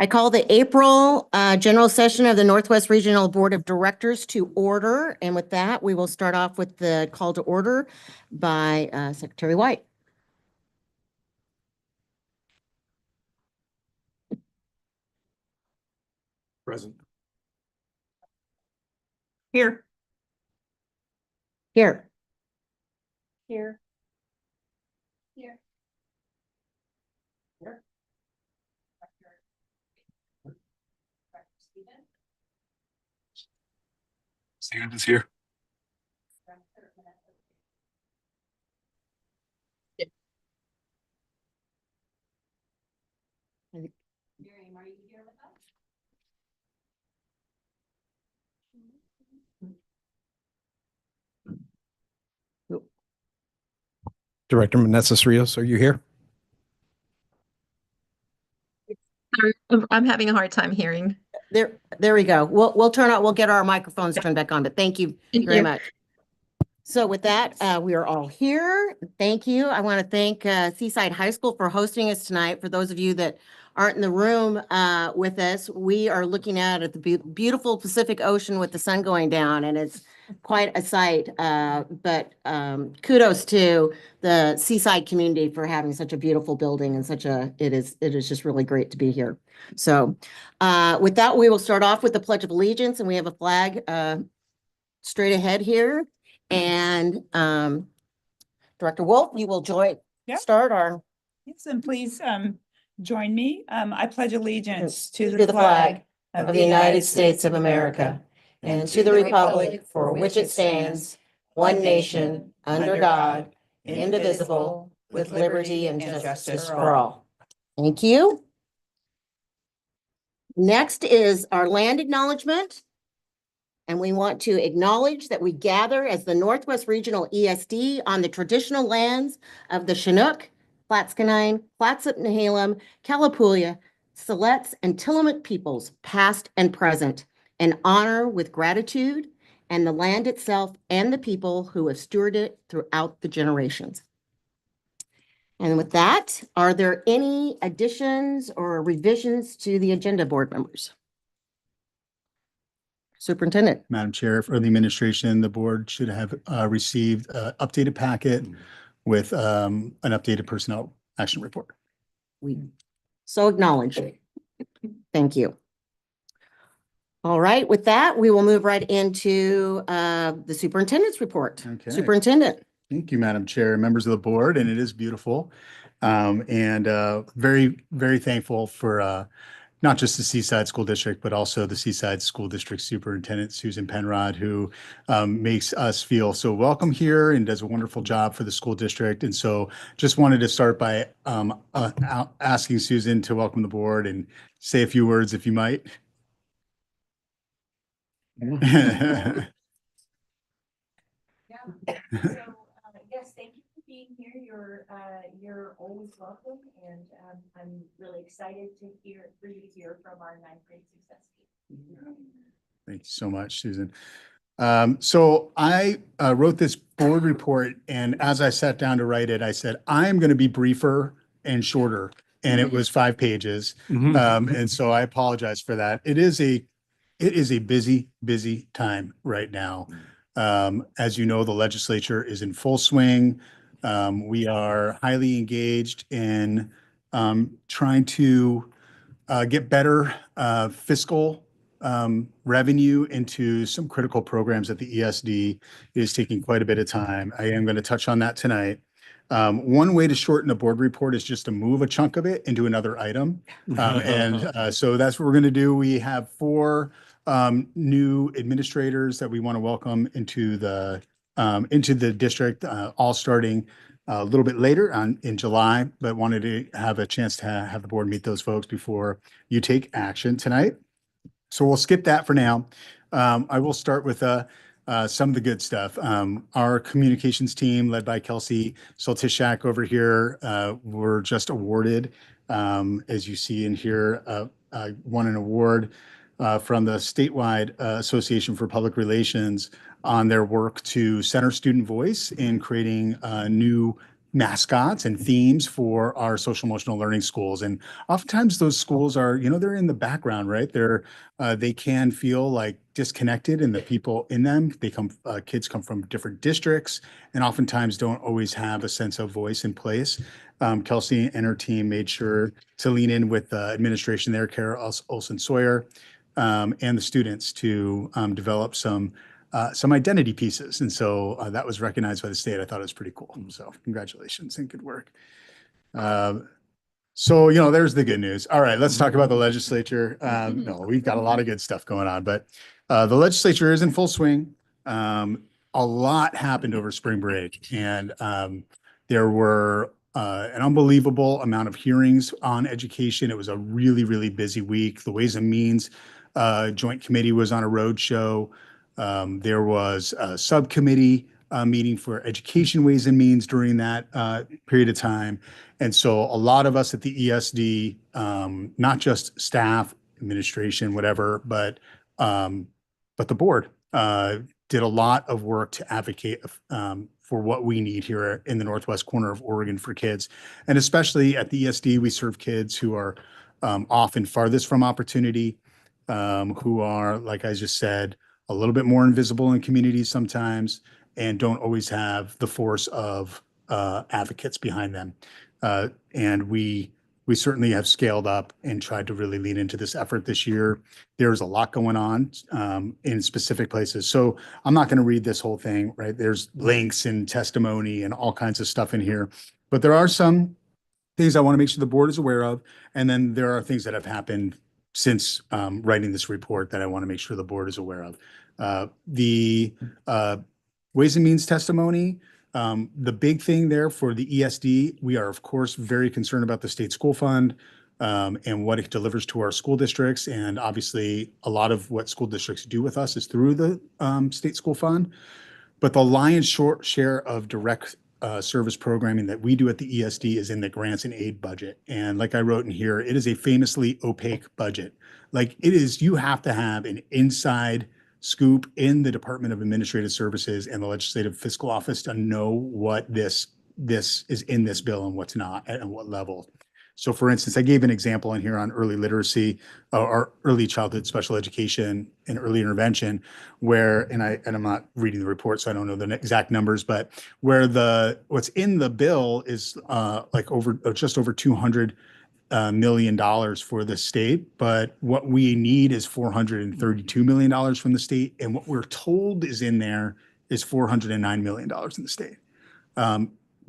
I call the April general session of the Northwest Regional Board of Directors to order. And with that, we will start off with the call to order by Secretary White. Present. Here. Here. Here. Here. Here. Stevens here. Miriam, are you here with us? Director Meneses Rios, are you here? Sorry, I'm having a hard time hearing. There we go. We'll get our microphones turned back on, but thank you very much. So with that, we are all here. Thank you. I want to thank Seaside High School for hosting us tonight. For those of you that aren't in the room with us, we are looking out at the beautiful Pacific Ocean with the sun going down, and it's quite a sight. But kudos to the Seaside community for having such a beautiful building and it is just really great to be here. So with that, we will start off with the Pledge of Allegiance, and we have a flag straight ahead here. And Director Wolf, you will start our. Yes, and please join me. I pledge allegiance to the flag of the United States of America and to the republic for which it stands, one nation, under God, indivisible, with liberty and justice for all. Thank you. Next is our land acknowledgement. And we want to acknowledge that we gather as the Northwest Regional ESD on the traditional lands of the Chinook, Clatskanie, Clatsop Nehalem, Kalapuya, Siletz, and Tillamook peoples, past and present, and honor with gratitude and the land itself and the people who have stewarded it throughout the generations. And with that, are there any additions or revisions to the agenda, board members? Superintendent. Madam Chair, for the administration, the board should have received an updated packet with an updated personnel action report. We so acknowledge. Thank you. All right, with that, we will move right into the superintendent's report. Okay. Superintendent. Thank you, Madam Chair, members of the board, and it is beautiful. And very, very thankful for not just the Seaside School District, but also the Seaside School District Superintendent, Susan Penrod, who makes us feel so welcome here and does a wonderful job for the school district. And so just wanted to start by asking Susan to welcome the board and say a few words, if you might. Yeah. Yes, thank you for being here. You're always welcome, and I'm really excited for you to hear from our ninth grade success team. Thank you so much, Susan. So I wrote this board report, and as I sat down to write it, I said, I'm going to be briefer and shorter, and it was 5 pages. And so I apologize for that. It is a busy time right now. As you know, the legislature is in full swing. We are highly engaged in trying to get better fiscal revenue into some critical programs at the ESD. It is taking quite a bit of time. I am going to touch on that tonight. One way to shorten a board report is just to move a chunk of it into another item. So that's what we're going to do. We have 4 new administrators that we want to welcome into the district, all starting a little bit later in July, but wanted to have a chance to have the board meet those folks before you take action tonight. So we'll skip that for now. I will start with some of the good stuff. Our communications team, led by Kelsey Soltishak over here, were just awarded, as you see in here, won an award from the statewide Association for Public Relations on their work to center student voice in creating new mascots and themes for our social emotional learning schools. And oftentimes those schools are, they're in the background, right? They can feel like disconnected, and the people in them, kids come from different districts and oftentimes don't always have a sense of voice in place. Kelsey and her team made sure to lean in with the administration there, Kara Olson Sawyer, and the students to develop some identity pieces. And so that was recognized by the state. I thought it was pretty cool. So congratulations and good work. So, there's the good news. All right, let's talk about the legislature. No, we've got a lot of good stuff going on, but the legislature is in full swing. A lot happened over spring break, and there were an unbelievable amount of hearings on education. It was a really, really busy week. The Ways and Means Joint Committee was on a road show. There was a subcommittee meeting for education ways and means during that period of time. And so a lot of us at the ESD, not just staff, administration, whatever, but the board did a lot of work to advocate for what we need here in the northwest corner of Oregon for kids. And especially at the ESD, we serve kids who are often farthest from opportunity, who are, like I just said, a little bit more invisible in communities sometimes, and don't always have the force of advocates behind them. And we certainly have scaled up and tried to really lean into this effort this year. There's a lot going on in specific places. So I'm not going to read this whole thing, right? There's links and testimony and all kinds of stuff in here, but there are some things I want to make sure the board is aware of. And then there are things that have happened since writing this report that I want to make sure the board is aware of. The Ways and Means testimony, the big thing there for the ESD, we are of course very concerned about the state school fund and what it delivers to our school districts. And obviously a lot of what school districts do with us is through the state school fund. But the lion's share of direct service programming that we do at the ESD is in the grants and aid budget. And like I wrote in here, it is a famously opaque budget. Like it is, you have to have an inside scoop in the Department of Administrative Services and the Legislative Fiscal Office to know what this is in this bill and what's not and what level. So for instance, I gave an example in here on early literacy or early childhood special education and early intervention where, and I'm not reading the report, so I don't know the exact numbers, but where what's in the bill is just over $200 million for the state, but what we need is $432 million from the state. And what we're told is in there is $409 million in the state.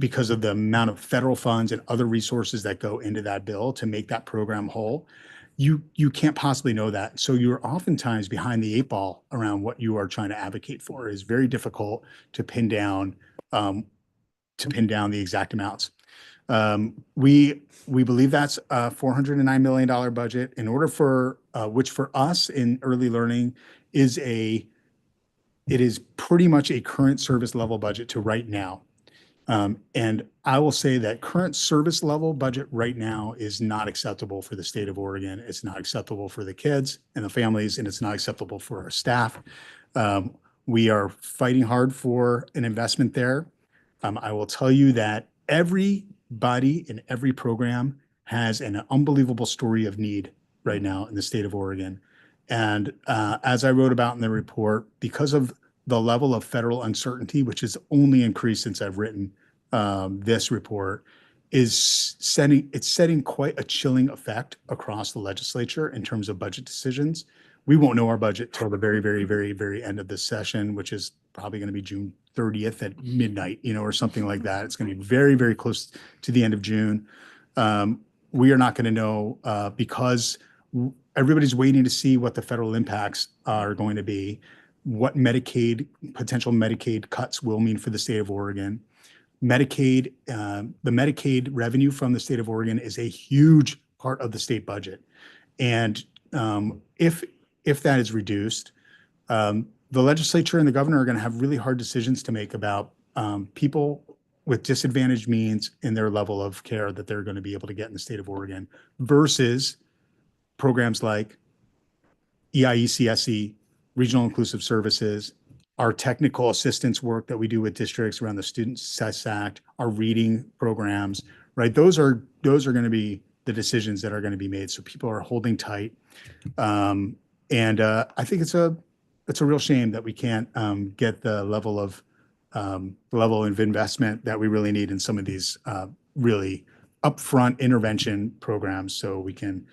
Because of the amount of federal funds and other resources that go into that bill to make that program whole, you can't possibly know that. So you're oftentimes behind the eight ball around what you are trying to advocate for. It is very difficult to pin down the exact amounts. We believe that's a $409 million budget in order for which for us in early learning it is pretty much a current service level budget to right now. And I will say that current service level budget right now is not acceptable for the state of Oregon. It's not acceptable for the kids and the families, and it's not acceptable for our staff. We are fighting hard for an investment there. I will tell you that everybody in every program has an unbelievable story of need right now in the state of Oregon. And as I wrote about in the report, because of the level of federal uncertainty, which has only increased since I've written this report, is setting quite a chilling effect across the legislature in terms of budget decisions. We won't know our budget till the very, very, very, very end of this session, which is probably going to be June 30th at midnight, or something like that. It's going to be very, very close to the end of June. We are not going to know because everybody's waiting to see what the federal impacts are going to be, what potential Medicaid cuts will mean for the state of Oregon. The Medicaid revenue from the state of Oregon is a huge part of the state budget. And if that is reduced, the legislature and the governor are going to have really hard decisions to make about people with disadvantaged means in their level of care that they're going to be able to get in the state of Oregon versus programs like EIECSE, Regional Inclusive Services, our technical assistance work that we do with districts around the Student Success Act, our reading programs, right? Those are going to be the decisions that are going to be made. So people are holding tight. I think it's a real shame that we can't get the level of investment that we really need in some of these really upfront intervention programs, so we can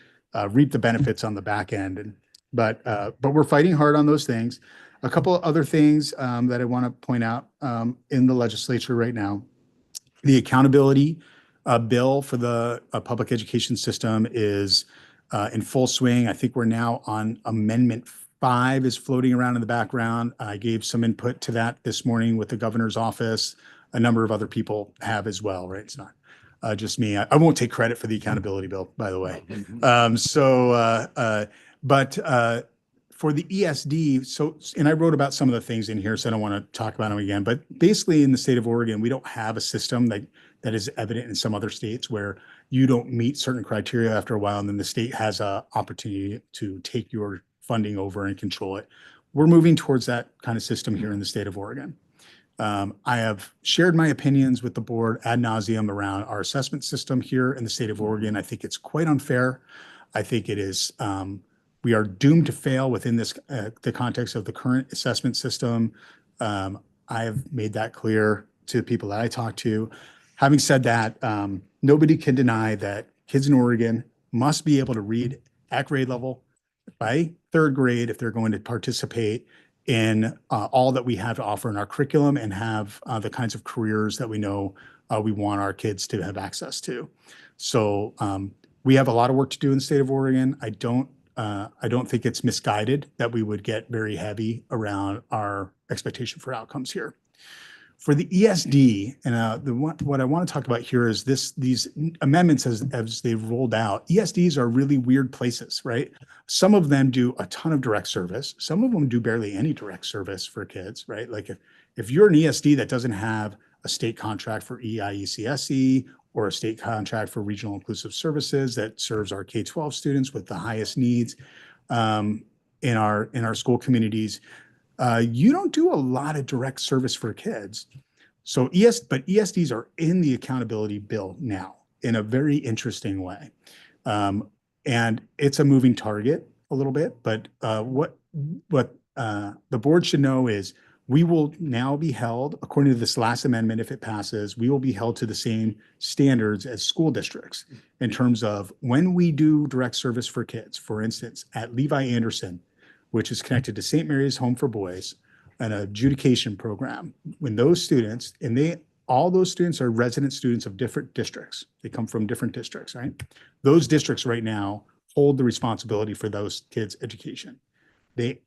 reap the benefits on the back end. But we're fighting hard on those things. A couple of other things that I want to point out in the legislature right now: the accountability bill for the public education system is in full swing. I think we're now on Amendment 5 is floating around in the background. I gave some input to that this morning with the governor's office. A number of other people have as well, right? It's not just me. I won't take credit for the accountability bill, by the way. But for the ESD, and I wrote about some of the things in here, so I don't want to talk about them again, but basically in the state of Oregon, we don't have a system that is evident in some other states where you don't meet certain criteria after a while, and then the state has an opportunity to take your funding over and control it. We're moving towards that kind of system here in the state of Oregon. I have shared my opinions with the board ad nauseum around our assessment system here in the state of Oregon. I think it's quite unfair. I think it is, we are doomed to fail within this, the context of the current assessment system. I have made that clear to the people that I talk to. Having said that, nobody can deny that kids in Oregon must be able to read at grade level by third grade if they're going to participate in all that we have to offer in our curriculum and have the kinds of careers that we know we want our kids to have access to. So we have a lot of work to do in the state of Oregon. I don't think it's misguided that we would get very heavy around our expectation for outcomes here. For the ESD, and what I want to talk about here is these amendments as they've rolled out. ESDs are really weird places, right? Some of them do a ton of direct service. Some of them do barely any direct service for kids, right? Like if you're an ESD that doesn't have a state contract for EIECSE or a state contract for regional inclusive services that serves our K-12 students with the highest needs in our school communities, you don't do a lot of direct service for kids. So but ESDs are in the accountability bill now in a very interesting way. And it's a moving target a little bit, but what the board should know is we will now be held, according to this last amendment, if it passes, we will be held to the same standards as school districts in terms of when we do direct service for kids. For instance, at Levi Anderson, which is connected to St. Mary's Home for Boys, an adjudication program. When those students, all those students are resident students of different districts. They come from different districts, right? Those districts right now hold the responsibility for those kids' education. They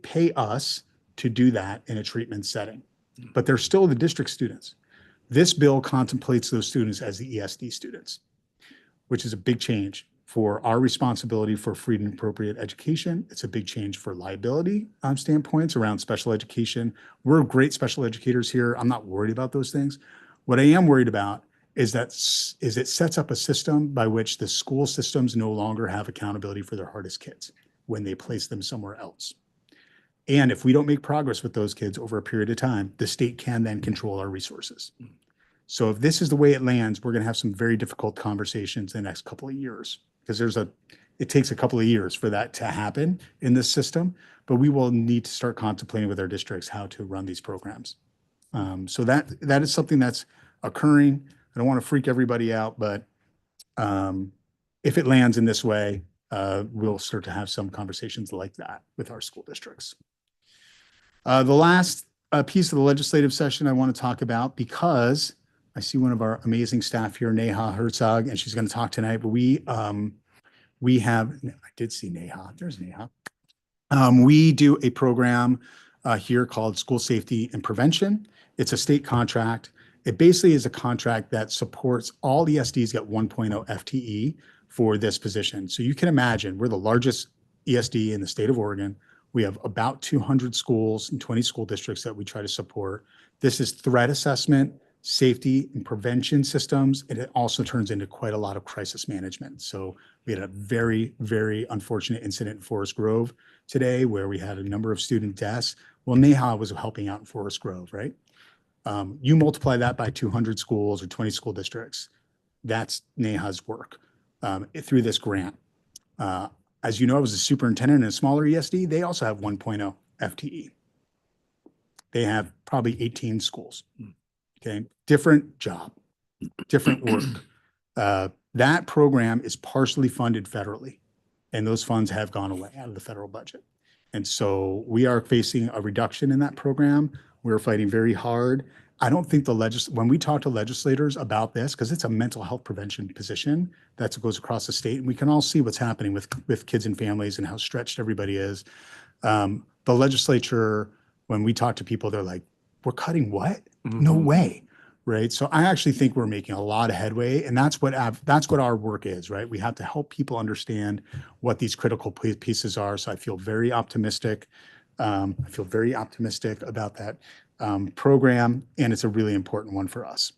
pay us to do that in a treatment setting, but they're still the district students. This bill contemplates those students as the ESD students, which is a big change for our responsibility for free and appropriate education. It's a big change for liability standpoints around special education. We're great special educators here. I'm not worried about those things. What I am worried about is it sets up a system by which the school systems no longer have accountability for their hardest kids when they place them somewhere else. And if we don't make progress with those kids over a period of time, the state can then control our resources. So if this is the way it lands, we're going to have some very difficult conversations in the next couple of years, because it takes a couple of years for that to happen in this system, but we will need to start contemplating with our districts how to run these programs. So that is something that's occurring. I don't want to freak everybody out, but if it lands in this way, we'll start to have some conversations like that with our school districts. The last piece of the legislative session I want to talk about, because I see one of our amazing staff here, Neha Herzog, and she's going to talk tonight, but we have, I did see Neha, there's Neha. We do a program here called School Safety and Prevention. It's a state contract. It basically is a contract that supports all ESDs get 1.0 FTE for this position. So you can imagine we're the largest ESD in the state of Oregon. We have about 200 schools and 20 school districts that we try to support. This is threat assessment, safety and prevention systems, and it also turns into quite a lot of crisis management. So we had a very, very unfortunate incident in Forest Grove today where we had a number of student deaths. Well, NAHA was helping out in Forest Grove, right? You multiply that by 200 schools or 20 school districts. That's NAHA's work through this grant. As you know, I was a superintendent in a smaller ESD. They also have 1.0 FTE. They have probably 18 schools. Okay, different job, different work. That program is partially funded federally, and those funds have gone away out of the federal budget. And so we are facing a reduction in that program. We're fighting very hard. I don't think when we talk to legislators about this, because it's a mental health prevention position that goes across the state, and we can all see what's happening with kids and families and how stretched everybody is. The legislature, when we talk to people, they're like, we're cutting what? No way. Right. So I actually think we're making a lot of headway, and that's what our work is, right? We have to help people understand what these critical pieces are. So I feel very optimistic. About that program, and it's a really important one for us.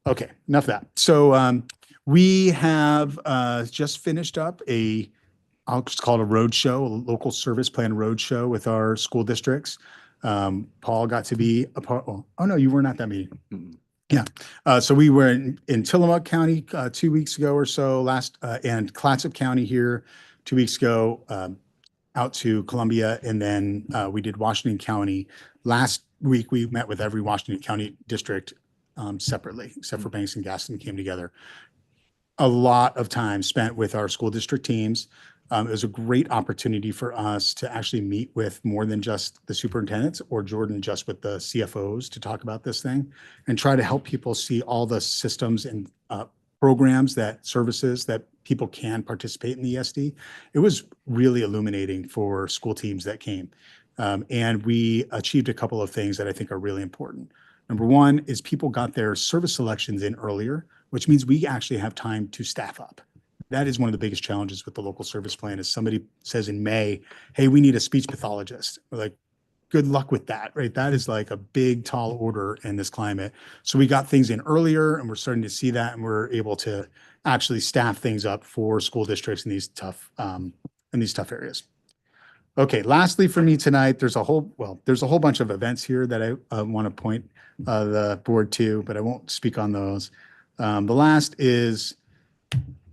Okay, enough of that. So we have just finished up I'll just call it a road show, a local service plan road show with our school districts. Paul got to be a part. Oh no, you weren't at that meeting. Yeah. So we were in Tillamook County 2 weeks ago or so and Clatsop County here 2 weeks ago, out to Columbia. And then we did Washington County. Last week, we met with every Washington County district separately, except for Banks and Gaston came together. A lot of time spent with our school district teams. It was a great opportunity for us to actually meet with more than just the superintendents or Jordan, just with the CFOs to talk about this thing and try to help people see all the systems and programs, services that people can participate in the ESD. It was really illuminating for school teams that came. And we achieved a couple of things that I think are really important. Number one is people got their service selections in earlier, which means we actually have time to staff up. That is one of the biggest challenges with the local service plan is somebody says in May, hey, we need a speech pathologist. We're like, good luck with that, right? That is like a big, tall order in this climate. So we got things in earlier and we're starting to see that, and we're able to actually staff things up for school districts in these tough areas. Okay, lastly for me tonight, there's a whole bunch of events here that I want to point the board to, but I won't speak on those. The last is,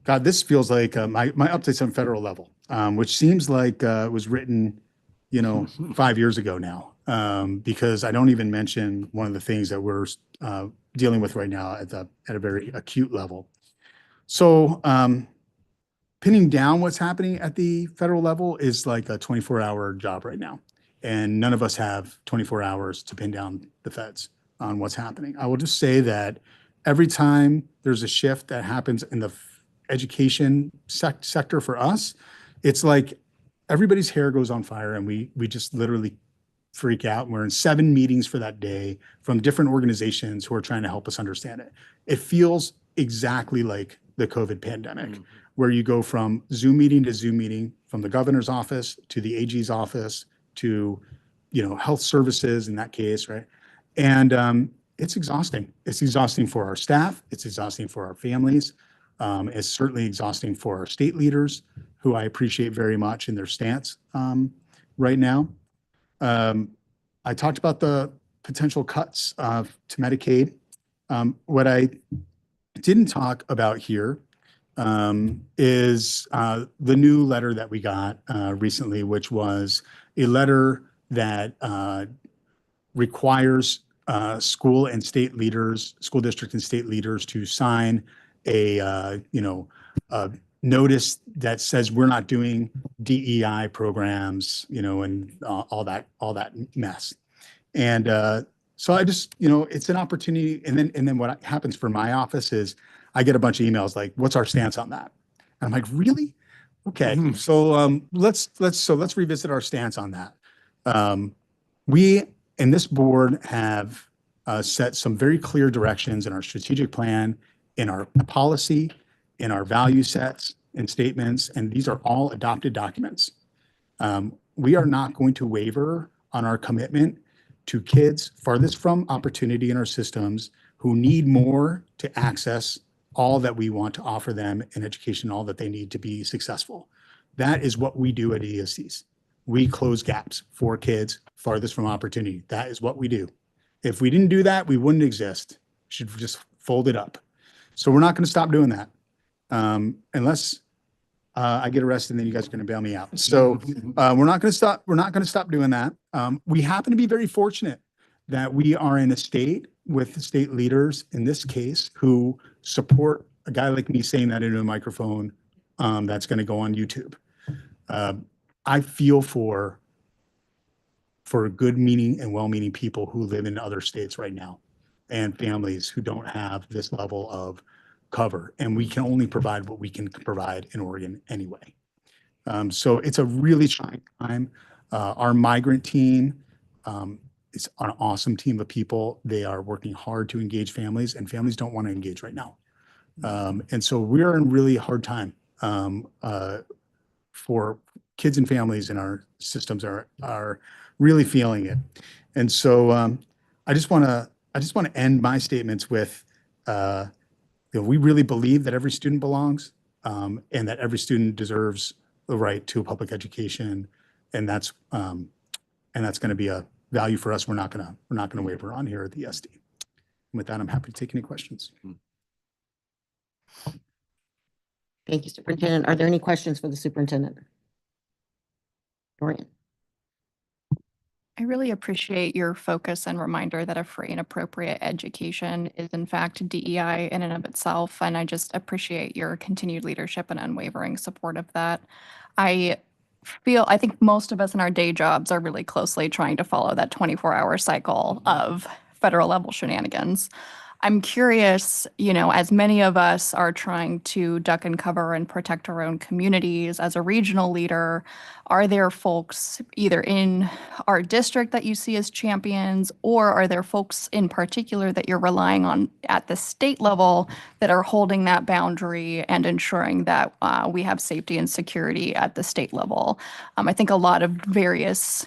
God, this feels like my updates on federal level, which seems like it was written, 5 years ago now, because I don't even mention one of the things that we're dealing with right now at a very acute level. So pinning down what's happening at the federal level is like a 24-hour job right now. And none of us have 24 hours to pin down the feds on what's happening. I will just say that every time there's a shift that happens in the education sector for us, it's like everybody's hair goes on fire and we just literally freak out. We're in 7 meetings for that day from different organizations who are trying to help us understand it. It feels exactly like the COVID pandemic, where you go from Zoom meeting to Zoom meeting, from the governor's office to the AG's office to, health services in that case, right? And it's exhausting. It's exhausting for our staff. It's exhausting for our families. It's certainly exhausting for our state leaders, who I appreciate very much in their stance right now. I talked about the potential cuts to Medicaid. What I didn't talk about here is the new letter that we got recently, which was a letter that requires school district and state leaders to sign a notice that says we're not doing DEI programs, and all that mess. And so I just, it's an opportunity. And then what happens for my office is I get a bunch of emails like, what's our stance on that? And I'm like, really? Okay. So let's revisit our stance on that. We in this board have set some very clear directions in our strategic plan, in our policy, in our value sets and statements, and these are all adopted documents. We are not going to waver on our commitment to kids farthest from opportunity in our systems who need more to access all that we want to offer them in education, all that they need to be successful. That is what we do at ESCs. we close gaps for kids farthest from opportunity. That is what we do. If we didn't do that, we wouldn't exist. Should just fold it up. So we're not going to stop doing that unless I get arrested, and then you guys are going to bail me out. So we're not going to stop. We're not going to stop doing that. We happen to be very fortunate that we are in a state with state leaders in this case who support a guy like me saying that into a microphone that's going to go on YouTube. I feel for good meaning and well-meaning people who live in other states right now and families who don't have this level of cover. And we can only provide what we can provide in Oregon anyway. So it's a really trying time. Our migrant team is an awesome team of people. They are working hard to engage families, and families don't want to engage right now. And so we're in really hard time for kids and families, and our systems are really feeling it. And so I just want to end my statements with we really believe that every student belongs and that every student deserves the right to a public education, and that's going to be a value for us. We're not going to waver on here at the SD. And with that, I'm happy to take any questions. Thank you, Superintendent. Are there any questions for the superintendent? Dorian. I really appreciate your focus and reminder that a free and appropriate education is in fact DEI in and of itself. And I just appreciate your continued leadership and unwavering support of that. I think most of us in our day jobs are really closely trying to follow that 24-hour cycle of federal level shenanigans. I'm curious, as many of us are trying to duck and cover and protect our own communities as a regional leader, are there folks either in our district that you see as champions, or are there folks in particular that you're relying on at the state level that are holding that boundary and ensuring that we have safety and security at the state level? I think a lot of various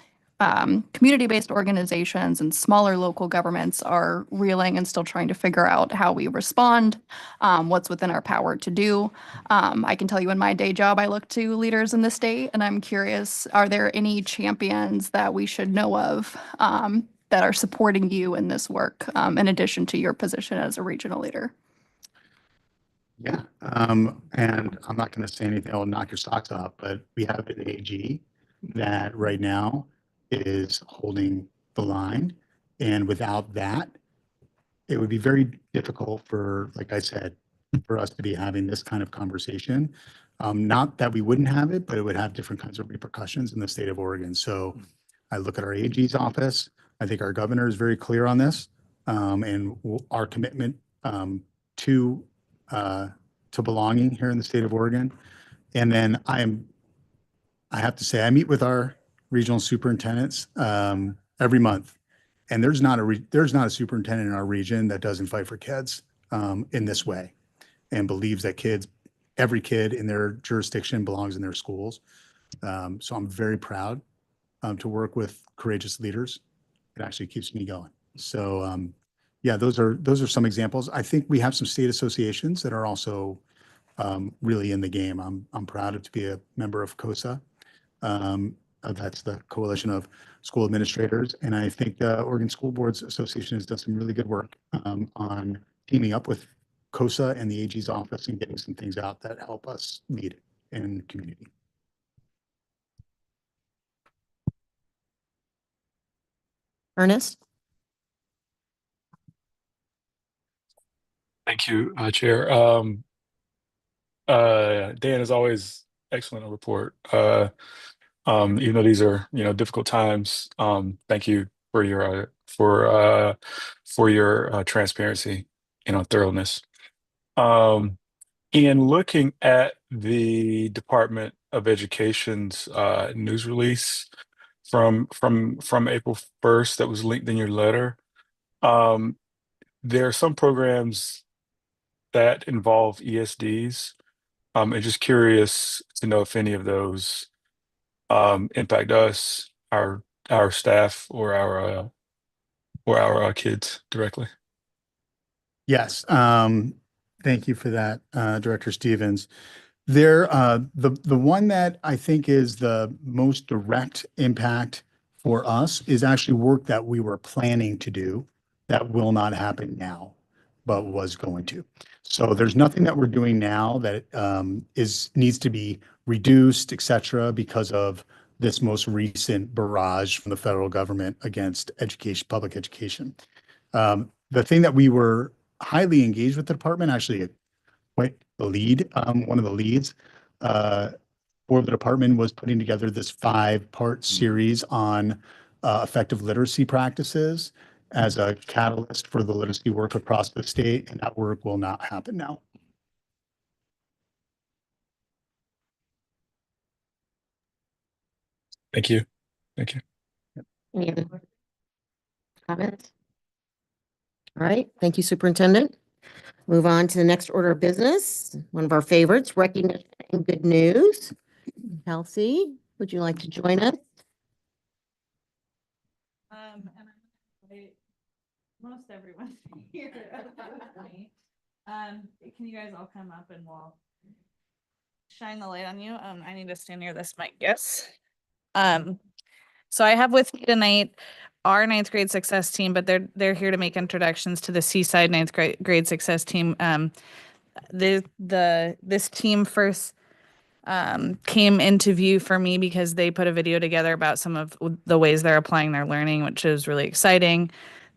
community-based organizations and smaller local governments are reeling and still trying to figure out how we respond, what's within our power to do. I can tell you in my day job, I look to leaders in the state, and I'm curious, are there any champions that we should know of that are supporting you in this work, in addition to your position as a regional leader? Yeah, and I'm not going to say anything that will knock your socks off, but we have an AG that right now is holding the line. And without that, it would be very difficult for, like I said, for us to be having this kind of conversation. Not that we wouldn't have it, but it would have different kinds of repercussions in the state of Oregon. So I look at our AG's office. I think our governor is very clear on this, and our commitment to belonging here in the state of Oregon. And then I have to say, I meet with our regional superintendents every month, and there's not a superintendent in our region that doesn't fight for kids in this way and believes that every kid in their jurisdiction belongs in their schools. So I'm very proud to work with courageous leaders. It actually keeps me going. So yeah, those are some examples. I think we have some state associations that are also really in the game. I'm proud to be a member of COSA. That's the Coalition of School Administrators. And I think the Oregon School Boards Association has done some really good work on teaming up with COSA and the AG's office and getting some things out that help us lead in community. Ernest? Thank you, Chair. Dan, as always, excellent report. Even though these are, difficult times, thank you for your transparency and thoroughness. In looking at the Department of Education's news release from April 1st that was linked in your letter, there are some programs that involve ESDs. I'm just curious to know if any of those impact us, our staff, or our kids directly. Yes. Thank you for that, Director Stevens. The one that I think is the most direct impact for us is actually work that we were planning to do that will not happen now, but was going to. So there's nothing that we're doing now that needs to be reduced, et cetera, because of this most recent barrage from the federal government against education, public education. The thing that we were highly engaged with the department, actually quite the lead, one of the leads for the department was putting together this 5-part series on effective literacy practices as a catalyst for the literacy work across the state, and that work will not happen now. Thank you. Thank you. Any other comments? All right, thank you, Superintendent. Move on to the next order of business. One of our favorites, recognition and good news. Kelsey, would you like to join us? And most everyone's here. Can you guys all come up and we'll shine the light on you? I need to stand near this mic. Yes. So I have with me tonight our 9th grade success team, but they're here to make introductions to the Seaside 9th grade success team. This team first came into view for me because they put a video together about some of the ways they're applying their learning, which is really exciting.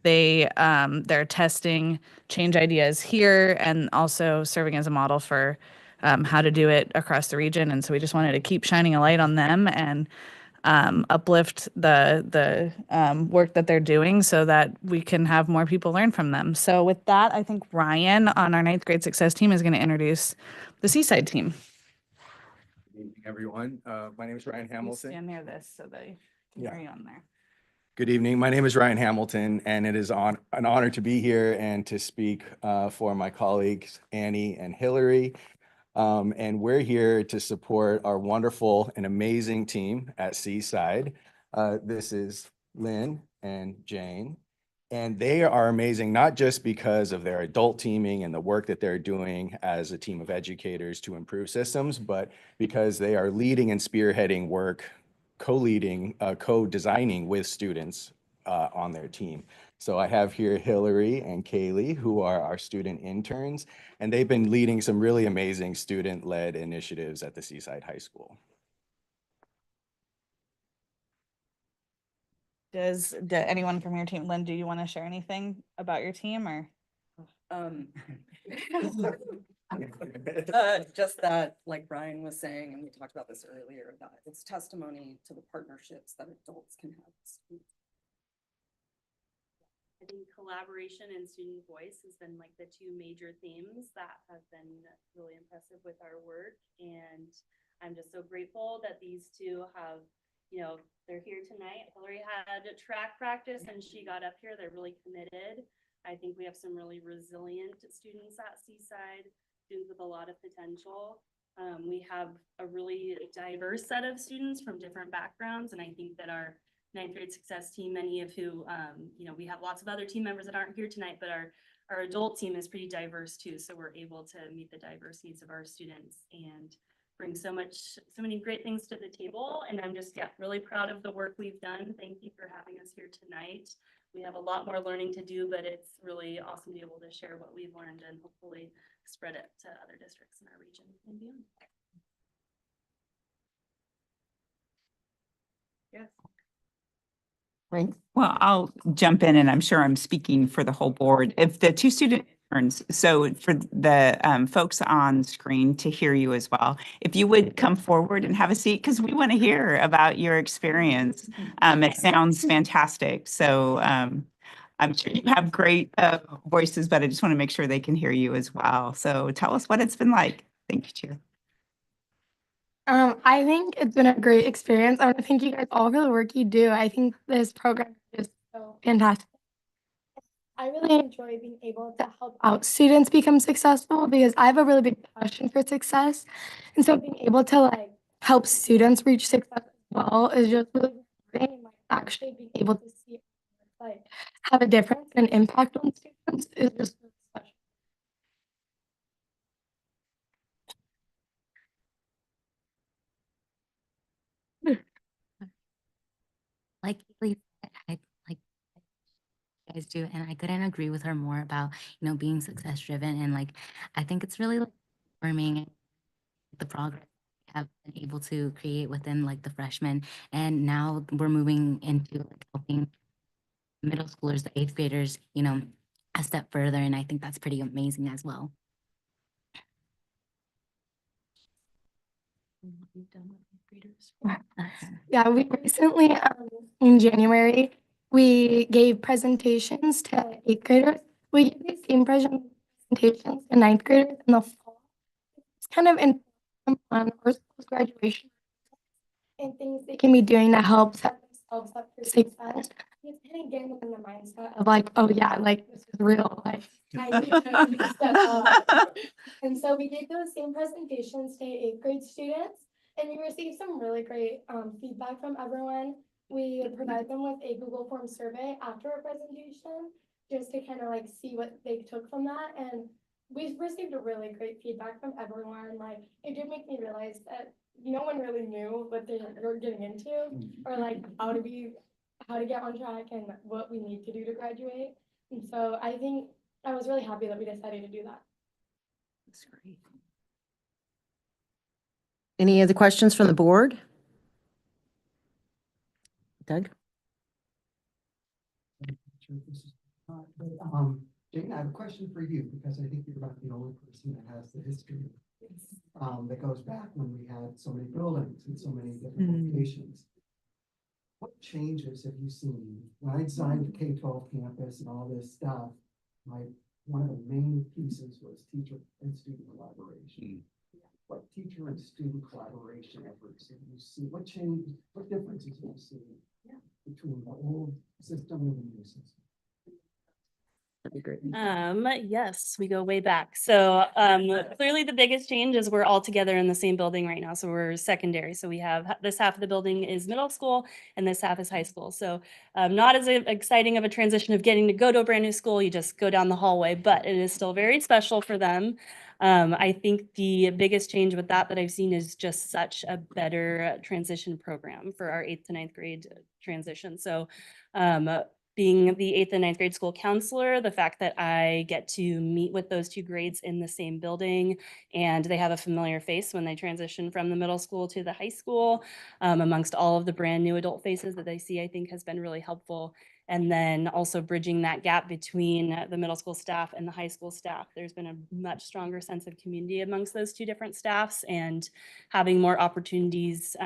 They're testing change ideas here and also serving as a model for how to do it across the region. And so we just wanted to keep shining a light on them and uplift the work that they're doing so that we can have more people learn from them. So with that, I think Ryan on our 9th grade success team is going to introduce the Seaside team. Good evening, everyone. My name is Ryan You Hamilton. stand near this so they can hear you on there. Good evening. My name is Ryan Hamilton, and it is an honor to be here and to speak for my colleagues, Annie and Hillary. And we're here to support our wonderful and amazing team at Seaside. This is Lynn and Jane. And they are amazing, not just because of their adult teaming and the work that they're doing as a team of educators to improve systems, but because they are leading and spearheading work, co-leading, co-designing with students on their team. So I have here Hillary and Kaylee, who are our student interns, and they've been leading some really amazing student-led initiatives at the Seaside High School. Does anyone from your team, Lynn, do you want to share anything about your team or? Just that, like Brian was saying, and we talked about this earlier, that it's testimony to the partnerships that adults can have with students. I think collaboration and student voice has been like the 2 major themes that have been really impressive with our work. And I'm just so grateful that these 2 have, they're here tonight. Hillary had track practice and she got up here. They're really committed. I think we have some really resilient students at Seaside, students with a lot of potential. We have a really diverse set of students from different backgrounds. And I think that our 9th grade success team, many of who, we have lots of other team members that aren't here tonight, but our adult team is pretty diverse too. So we're able to meet the diverse needs of our students and bring so many great things to the table. And I'm just, really proud of the work we've done. Thank you for having us here tonight. We have a lot more learning to do, but it's really awesome to be able to share what we've learned and hopefully spread it to other districts in our region and beyond. Yes. Thanks. Well, I'll jump in and I'm sure I'm speaking for the whole board. If the 2 student interns, so for the folks on screen to hear you as well, if you would come forward and have a seat, because we want to hear about your experience. It sounds fantastic. So I'm sure you have great voices, but I just want to make sure they can hear you as well. So tell us what it's been like. Thank you, Chair. I think it's been a great experience. I want to thank you guys all for the work you do. I think this program is so fantastic. I really enjoy being able to help out students become successful because I have a really big passion for success. And so being able to help students reach success as well is just really rewarding, and actually being able to see it have a difference and impact on students is just really special. really I like you guys do, and I couldn't agree with her more about, being success driven, and like I think it's really like, affirming the progress we have been able to create within like the freshmen, and now we're moving into like helping middle schoolers, the eighth graders, a step further, and I think that's pretty amazing as well. Yeah, we recently, in January, we gave presentations to eighth graders. We gave these same presentations to ninth graders in the fall. It's kind of in on our school's graduation and things they can be doing to help set themselves up for success. It's kind of getting them in the mindset of like, oh yeah, like this is real life. I need to step up. And so we did those same presentations to eighth grade students, and we received some really great feedback from everyone. We provided them with a Google Form survey after our presentation, just to kind of like see what they took from that. And we received a really great feedback from everyone. Like it did make me realize that no one really knew what they were getting into, or like how to get on track and what we need to do to graduate. And so I think I was really happy that we decided to do that. That's great. Any other questions from the board? Doug? Jane, I have a question for you, because I think you're about the only person that has the history that goes back when we had so many buildings and so many different locations. What changes have you seen? When I designed the K-12 campus and all this stuff, one of the main pieces was teacher and student collaboration. What teacher and student collaboration efforts have you seen? What change, what differences have you seen between the old system and the new system? That'd be great. Yes, we go way back. So clearly the biggest change is we're all together in the same building right now. So we're secondary. So we have this half of the building is middle school and this half is high school. So not as exciting of a transition of getting to go to a brand new school. You just go down the hallway, but it is still very special for them. I think the biggest change with that I've seen is just such a better transition program for our 8th to 9th grade transition. So being the 8th and 9th grade school counselor, the fact that I get to meet with those two grades in the same building, and they have a familiar face when they transition from the middle school to the high school, amongst all of the brand new adult faces that they see, I think has been really helpful. And then also bridging that gap between the middle school staff and the high school staff. There's been a much stronger sense of community amongst those two different staffs, and having more opportunities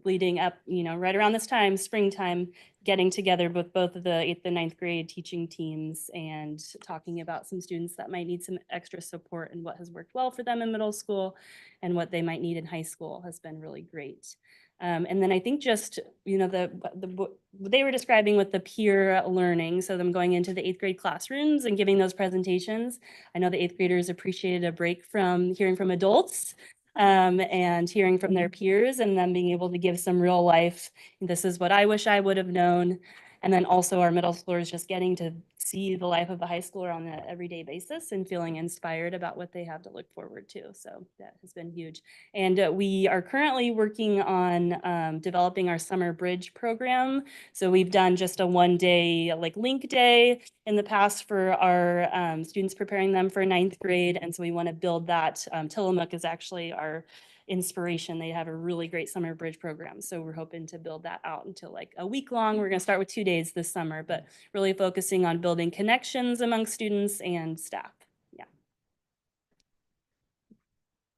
leading up, right around this time, springtime, getting together with both of the 8th and 9th grade teaching teams and talking about some students that might need some extra support and what has worked well for them in middle school and what they might need in high school has been really great. And then I think just, what they were describing with the peer learning, so them going into the 8th grade classrooms and giving those presentations. I know the 8th graders appreciated a break from hearing from adults and hearing from their peers, and then being able to give some real life, this is what I wish I would have known. And then also our middle schoolers just getting to see the life of a high schooler on an everyday basis and feeling inspired about what they have to look forward to. So that has been huge. And we are currently working on developing our summer bridge program. So we've done just a one-day link day in the past for our students, preparing them for 9th grade. And so we want to build that. Tillamook is actually our inspiration. They have a really great summer bridge program. So we're hoping to build that out until a week long. We're going to start with 2 days this summer, but really focusing on building connections among students and staff. Yeah.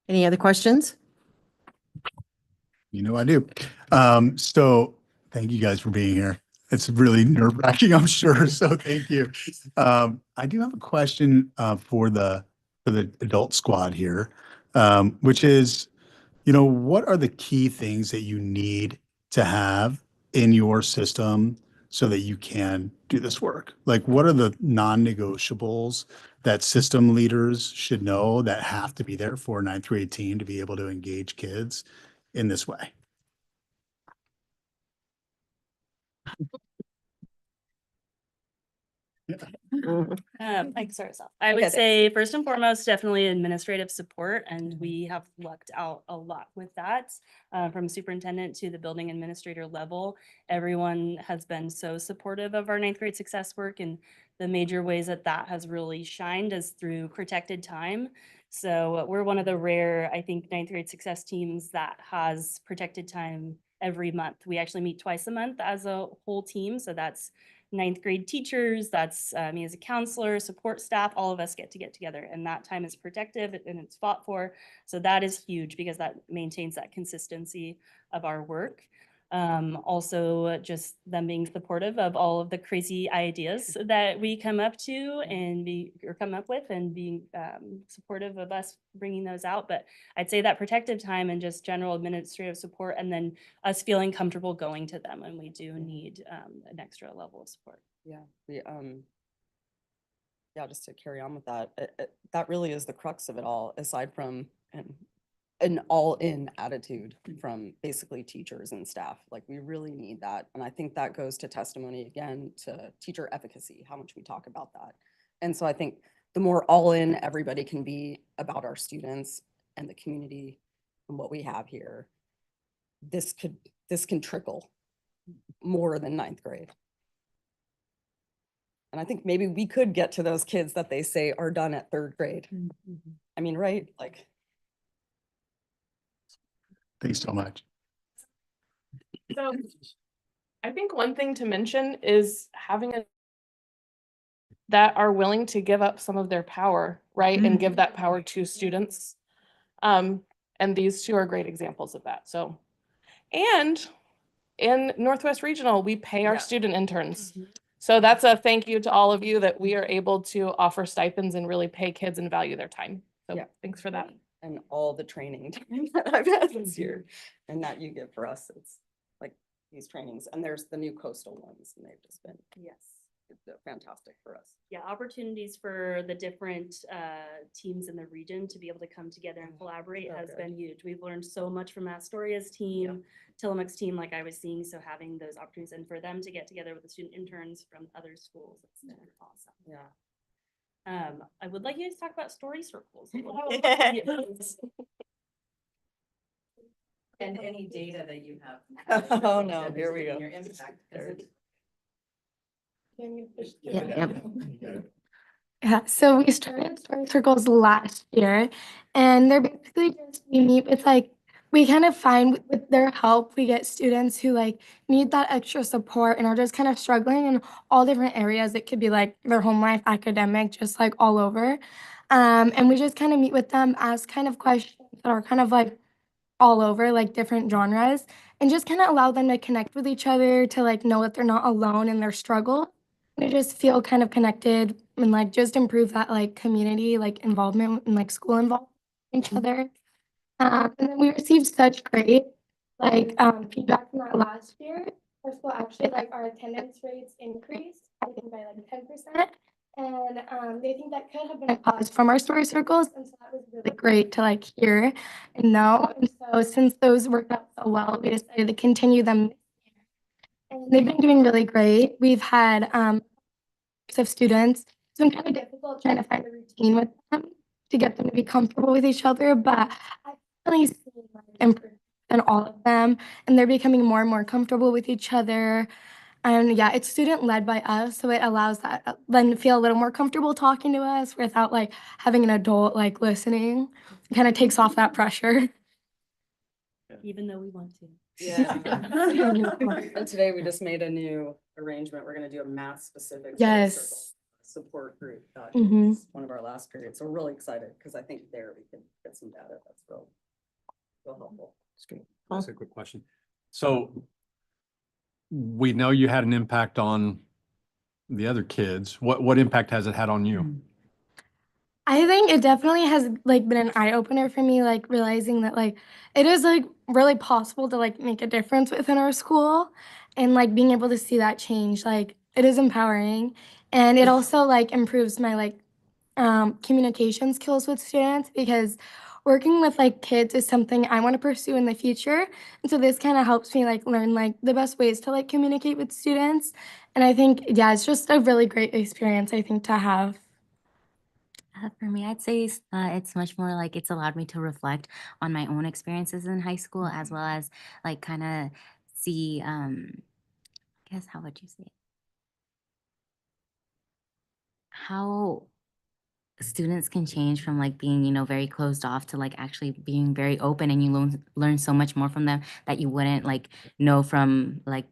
Any other questions? I do. So thank you guys for being here. It's really nerve-wracking, I'm sure. So thank you. I do have a question for the adult squad here, which is, what are the key things that you need to have in your system so that you can do this work? Like, what are the non-negotiables that system leaders should know that have to be there for a 9th grade team to be able to engage kids in this way? I can start us off. I would say first and foremost, definitely administrative support, and we have lucked out a lot with that. From superintendent to the building administrator level, everyone has been so supportive of our ninth grade success work, and the major ways that that has really shined is through protected time. So we're one of the rare, I think, ninth grade success teams that has protected time every month. We actually meet twice a month as a whole team, so that's ninth grade teachers, that's me as a counselor, support staff, all of us get together, and that time is protective and it's fought for. So that is huge because that maintains that consistency of our work. Also just them being supportive of all of the crazy ideas that we come up to and come up with, and being supportive of us bringing those out. But I'd say that protective time and just general administrative support, and then us feeling comfortable going to them when we do need an extra level of support. Yeah, yeah, just to carry on with that, that really is the crux of it all, aside from an all-in attitude from basically teachers and staff. Like, we really need that. And I think that goes to testimony again to teacher efficacy, how much we talk about that. And so I think the more all-in everybody can be about our students and the community and what we have here, this can trickle more than ninth grade. And I think maybe we could get to those kids that they say are done at third grade. I mean, right? Like. Thanks so much. So I think one thing to mention is having that are willing to give up some of their power, right? And give that power to students. And these two are great examples of that. So, and in Northwest Regional, we pay our student interns. So that's a thank you to all of you that we are able to offer stipends and really pay kids and value their time. So thanks for that. And all the training that I've had this year and that you give for us, it's like these trainings, and there's the new coastal ones, and they've just been fantastic for us. Yeah, opportunities for the different teams in the region to be able to come together and collaborate has been huge. We've learned so much from Astoria's team, Tillamook's team, like I was seeing, so having those opportunities and for them to get together with the student interns from other schools, it's been awesome. Yeah. I would like you to talk about story circles. And any data that you have. Oh, no, here we go. Your impact. Yeah, so we started story circles last year, and they're basically just it's like we kind of find with their help, we get students who like need that extra support and are just kind of struggling in all different areas. It could be like their home life, academic, just like all over. And we just kind of meet with them, ask kind of questions that are kind of like all over, like different genres, and just kind of allow them to connect with each other, to like know that they're not alone in their struggle. And to just feel kind of connected and like just improve that like community like involvement and like school involvement with each other. And then we received such great like feedback from that last year. Our school actually like our attendance rates increased, I think by like 10%. And they think that could have been a cause from our story circles. And so that was really great to like hear and know. And so since those worked out so well, we decided to continue them this year. And they've been doing really great. We've had of students. It's been kind of difficult trying to find a routine with them to get them to be comfortable with each other, but I've really seen like improvement in all of them, and they're becoming more and more comfortable with each other. And yeah, it's student led by us, so it allows that them to feel a little more comfortable talking to us without like having an adult like listening. It kind of takes off that pressure. Even though we want to. Yeah. And today we just made a new arrangement. We're gonna do a math specific support group. That is one of our last periods. So we're really excited because I think there we can get some data that's real helpful. That's a quick question. So we know you had an impact on the other kids. What impact has it had on you? I think it definitely has like been an eye opener for me, like realizing that like it is like really possible to like make a difference within our school, and like being able to see that change, like it is empowering, and it also like improves my like communication skills with students, because working with like kids is something I want to pursue in the future. And so this kind of helps me like learn like the best ways to like communicate with students. And I think, yeah, it's just a really great experience, I think, to have. For me, I'd say it's much more like it's allowed me to reflect on my own experiences in high school, as well as like kind of see, I guess, how would you say it? How students can change from like being, very closed off to like actually being very open, and you learn so much more from them that you wouldn't like know from like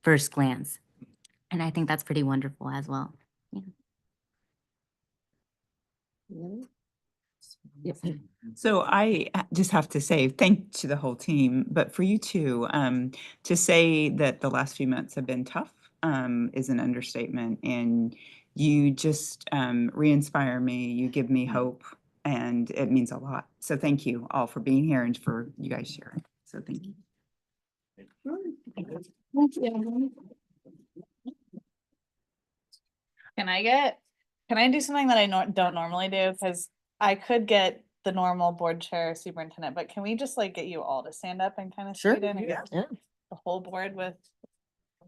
first glance. And I think that's pretty wonderful as well. Yeah. So I just have to say thank to the whole team, but for you too, to say that the last few months have been tough is an understatement, and you just re-inspire me. You give me hope, and it means a lot. So thank you all for being here and for you guys sharing. So thank you. Can I do something that I don't normally do? Because I could get the normal board chair superintendent, but can we just like get you all to stand up and kind of Sure. scoot in and get Yeah. the whole board with,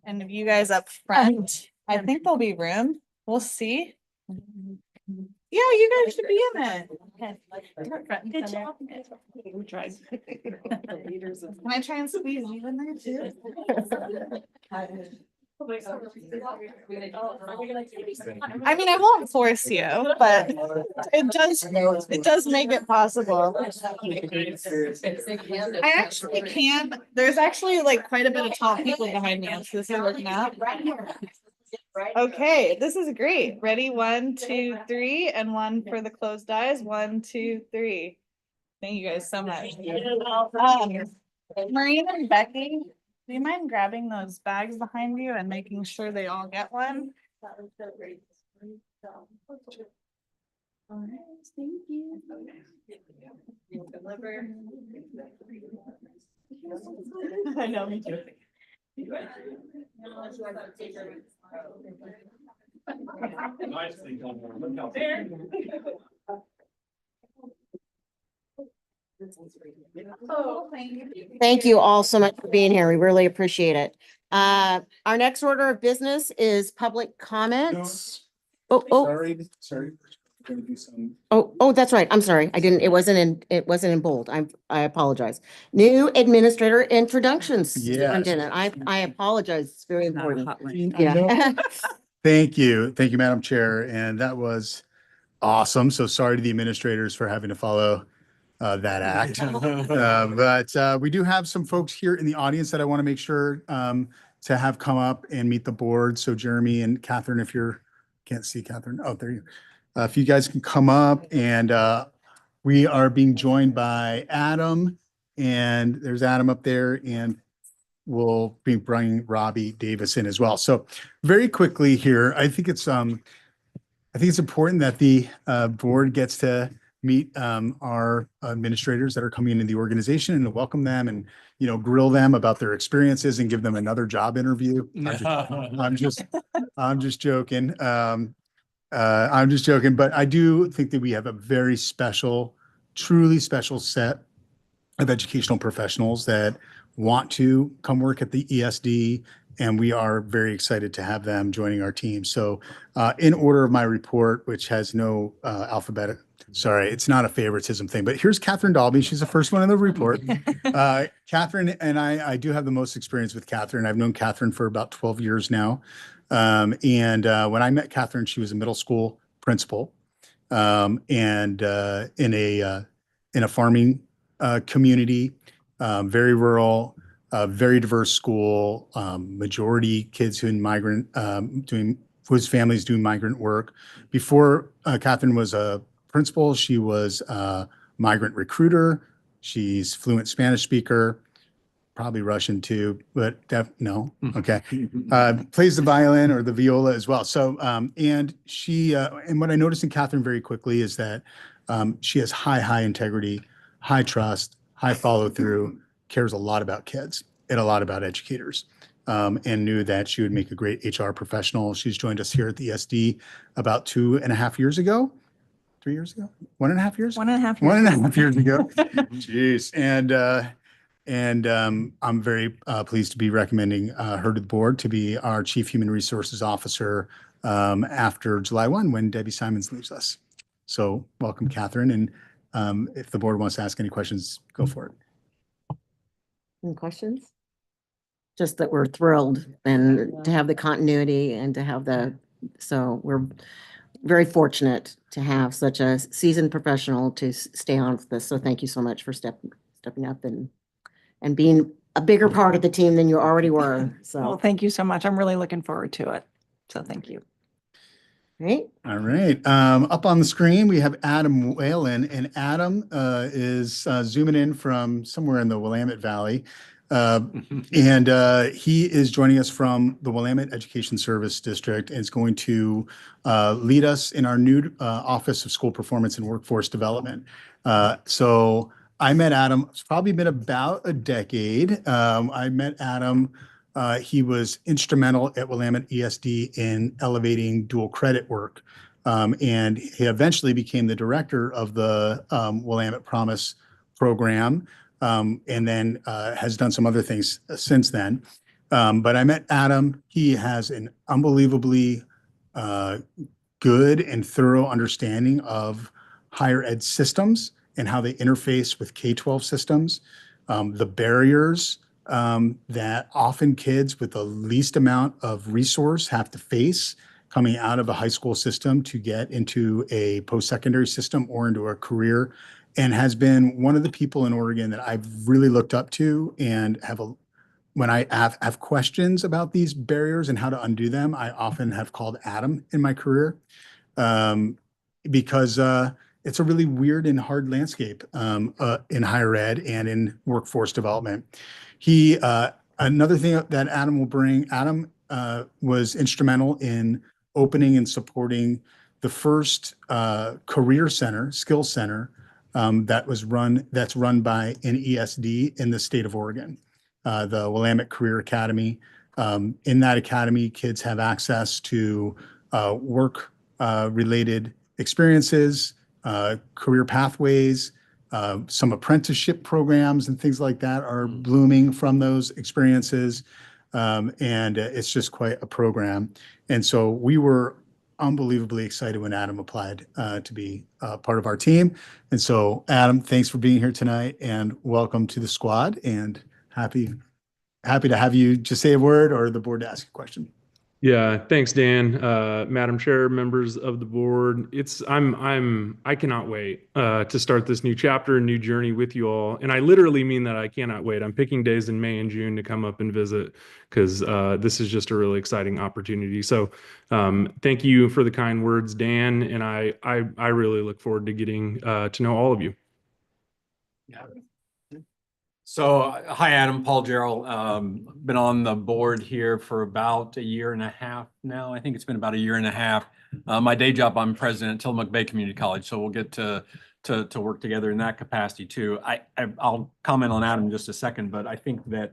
and you guys up front? I think there'll be room. We'll see. Yeah, you guys should be in it. Good job. Can I try and squeeze you in there too? I mean, I won't force you, but it does make it possible. I actually can. There's actually like quite a bit of tall people behind me, so this is working out. Okay, this is great. Ready? 1, 2, 3, and one for the closed eyes. 1, 2, 3. Thank you guys so much. Maureen and Becky, do you mind grabbing those bags behind you and making sure they all get one? All right, thank you. I know, me too. Thank you all so much for being here. We really appreciate it. Our next order of business is public comments. Sorry. Gonna do some. Oh, that's right. I'm sorry. It wasn't in bold. I apologize. New administrator introductions. Yes. Superintendent. I apologize. It's very Not a important. hotline. Yeah. Thank you, Madam Chair, and that was awesome. So sorry to the administrators for having to follow that act. But we do have some folks here in the audience that I want to make sure to have come up and meet the board. So Jeremy and Catherine, if you're, can't see Catherine. Oh, there you. If you guys can come up, and we are being joined by Adam, and there's Adam up there, and we'll be bringing Robbie Davis in as well. So very quickly here, I think it's important that the board gets to meet our administrators that are coming into the organization, and to welcome them and, grill them about their experiences and give them another job interview. I'm just joking. I'm just joking, but I do think that we have a very special, truly special set of educational professionals that want to come work at the ESD, and we are very excited to have them joining our team. So in order of my report, which has no alphabet, sorry, it's not a favoritism thing, but here's Catherine Dalby. She's the first one in the report. Catherine and I do have the most experience with Catherine. I've known Catherine for about 12 years now. And when I met Catherine, she was a middle school principal, and in a farming community, very rural, very diverse school, majority kids whose families doing migrant work. Before Catherine was a principal, she was a migrant recruiter. She's fluent Spanish speaker. Probably Russian too, but no. Okay. Plays the violin or the viola as well. So, and she, and what I noticed in Catherine very quickly is that she has high integrity, high trust, high follow through, cares a lot about kids and a lot about educators, and knew that she would make a great HR professional. She's joined us here at the ESD about 2.5 years ago. 3 years ago, 1.5 years. 1.5 years. 1.5 years ago. Jeez. And I'm very pleased to be recommending her to the board to be our Chief Human Resources Officer after July 1, when Debbie Simons leaves us. So welcome, Catherine. And if the board wants to ask any questions, go for it. Any questions? Just that we're thrilled and to have the continuity and to have so we're very fortunate to have such a seasoned professional to stay on with this. So thank you so much for stepping up and being a bigger part of the team than you already were. Well, So, thank you so much. I'm really looking forward to it. So thank you. right. All right. Up on the screen, we have Adam Whalen, and Adam is zooming in from somewhere in the Willamette Valley. And he is joining us from the Willamette Education Service District and is going to lead us in our new Office of School Performance and Workforce Development. So I met Adam, it's probably been about a decade. I met Adam. He was instrumental at Willamette ESD in elevating dual credit work. And he eventually became the director of the Willamette Promise program. And then has done some other things since then. But I met Adam. He has an unbelievably good and thorough understanding of higher ed systems and how they interface with K-12 systems, the barriers that often kids with the least amount of resource have to face coming out of a high school system to get into a post-secondary system or into a career, and has been one of the people in Oregon that I've really looked up to and when I have questions about these barriers and how to undo them, I often have called Adam in my career because it's a really weird and hard landscape in higher ed and in workforce development. Another thing that Adam will bring, Adam was instrumental in opening and supporting the first career center, skill center, that's run by NESD in the state of Oregon, the Willamette Career Academy. In that academy, kids have access to work related experiences, career pathways, some apprenticeship programs and things like that are blooming from those experiences. And it's just quite a program. And so we were unbelievably excited when Adam applied to be part of our team. And so Adam, thanks for being here tonight and welcome to the squad, and happy to have you just say a word or the board to ask a question. Yeah, thanks, Dan. Madam Chair, members of the board, I cannot wait to start this new chapter, new journey with you all. And I literally mean that I cannot wait. I'm picking days in May and June to come up and visit because this is just a really exciting opportunity. So thank you for the kind words, Dan. And I really look forward to getting to know all of you. Yeah. So, hi, Adam, Paul Gerald. Been on the board here for about 1.5 years now. I think it's been about 1.5 years. My day job, I'm president at Tillamook Bay Community College, so we'll get to work together in that capacity too. I'll comment on Adam in just a second, but I think that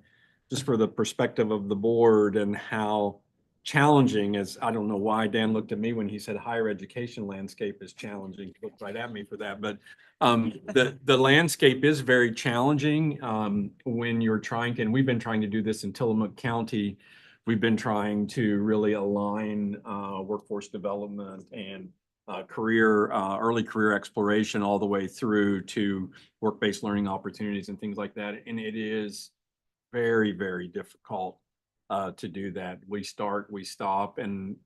just for the perspective of the board and how challenging is, I don't know why Dan looked at me when he said higher education landscape is challenging. He looked right at me for that, but the landscape is very challenging when you're trying to, and we've been trying to do this in Tillamook County. We've been trying to really align workforce development and early career exploration all the way through to work-based learning opportunities and things like that. And it is very, very difficult to do that. We start, we stop, and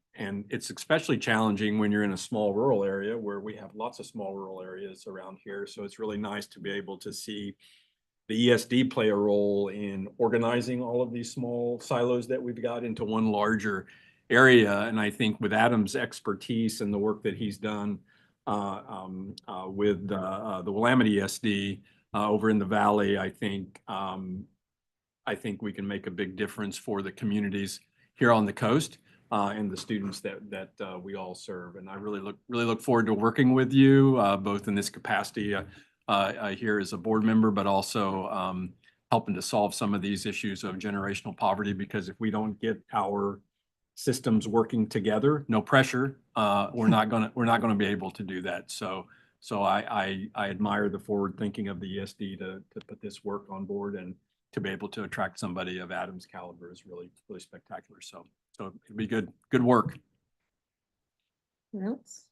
it's especially challenging when you're in a small rural area where we have lots of small rural areas around here. So it's really nice to be able to see the ESD play a role in organizing all of these small silos that we've got into one larger area. And I think with Adam's expertise and the work that he's done with the Willamette ESD over in the Valley, I think we can make a big difference for the communities here on the coast and the students that we all serve. And I really look forward to working with you both in this capacity here as a board member, but also helping to solve some of these issues of generational poverty. Because if we don't get our systems working together, no pressure, we're not gonna be able to do that. So I admire the forward thinking of the ESD to put this work on board, and to be able to attract somebody of Adam's caliber is really spectacular. So it'll be good work. Else?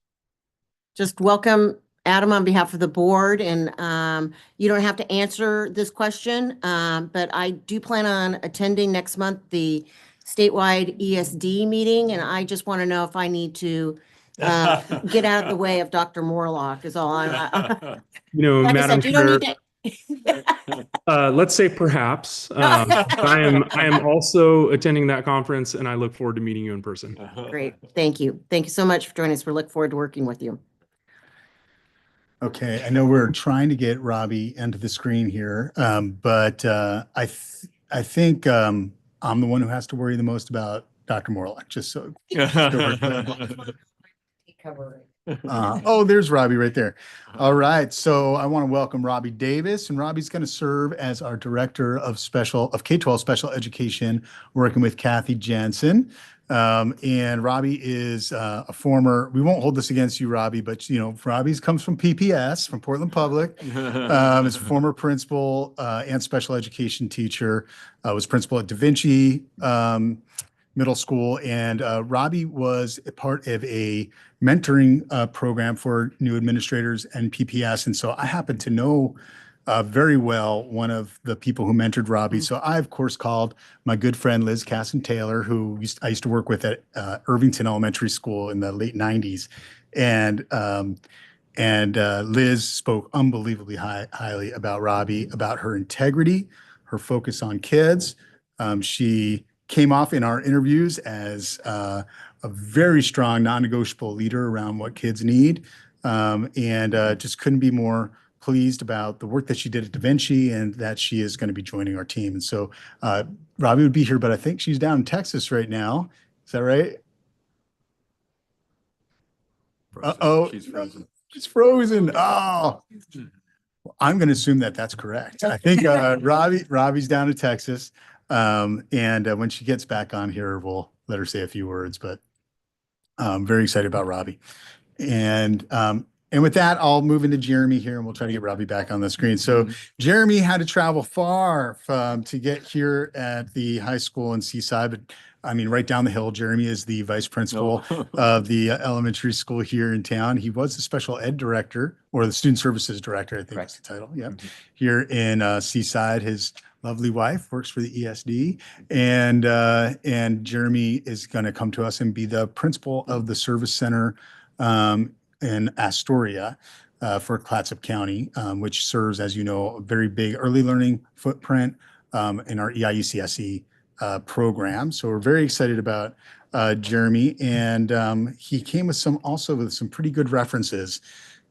Just welcome Adam on behalf of the board, and you don't have to answer this question, but I do plan on attending next month the statewide ESD meeting, and I just want to know if I need to get out of the way of Dr. Morlock is all I. You know, Like I Madam said, you don't Chair, need to. let's say perhaps. I am also attending that conference, and I look forward to meeting you in person. Great, thank you. Thank you so much for joining us. We look forward to working with you. Okay, I know we're trying to get Robbie into the screen here, but I think I'm the one who has to worry the most about Dr. Morlock, just so. Oh, there's Robbie right there. All right, so I want to welcome Robbie Davis, and Robbie's going to serve as our Director of K-12 Special Education, working with Kathy Jensen. And Robbie is a former, we won't hold this against you, Robbie, but Robbie's comes from PPS, from Portland Public. Is a former principal and special education teacher, was principal at Da Vinci Middle School. And Robbie was a part of a mentoring program for new administrators and PPS. And so I happen to know very well one of the people who mentored Robbie. So I, of course, called my good friend Liz Casson-Taylor, who I used to work with at Irvington Elementary School in the late 90s. And Liz spoke unbelievably highly about Robbie, about her integrity, her focus on kids. She came off in our interviews as a very strong, non-negotiable leader around what kids need, and just couldn't be more pleased about the work that she did at Da Vinci, and that she is going to be joining our team. And so Robbie would be here, but I think she's down in Texas right now. Is that right? Uh-oh. She's frozen. She's frozen. Oh, I'm going to assume that that's correct. I think Robbie's down in Texas. And when she gets back on here, we'll let her say a few words, but I'm very excited about Robbie. And with that, I'll move into Jeremy here, and we'll try to get Robbie back on the screen. So Jeremy had to travel far to get here at the high school in Seaside, but I mean, right down the hill. Jeremy is the vice principal of the elementary school here in town. He was the special ed director, or the student services director, I think is the title. Yeah, here in Seaside. His lovely wife works for the ESD, and Jeremy is going to come to us and be the principal of the service center in Astoria for Clatsop County, which serves, as you know, a very big early learning footprint in our EIUCSE program. So we're very excited about Jeremy, and he came with some pretty good references,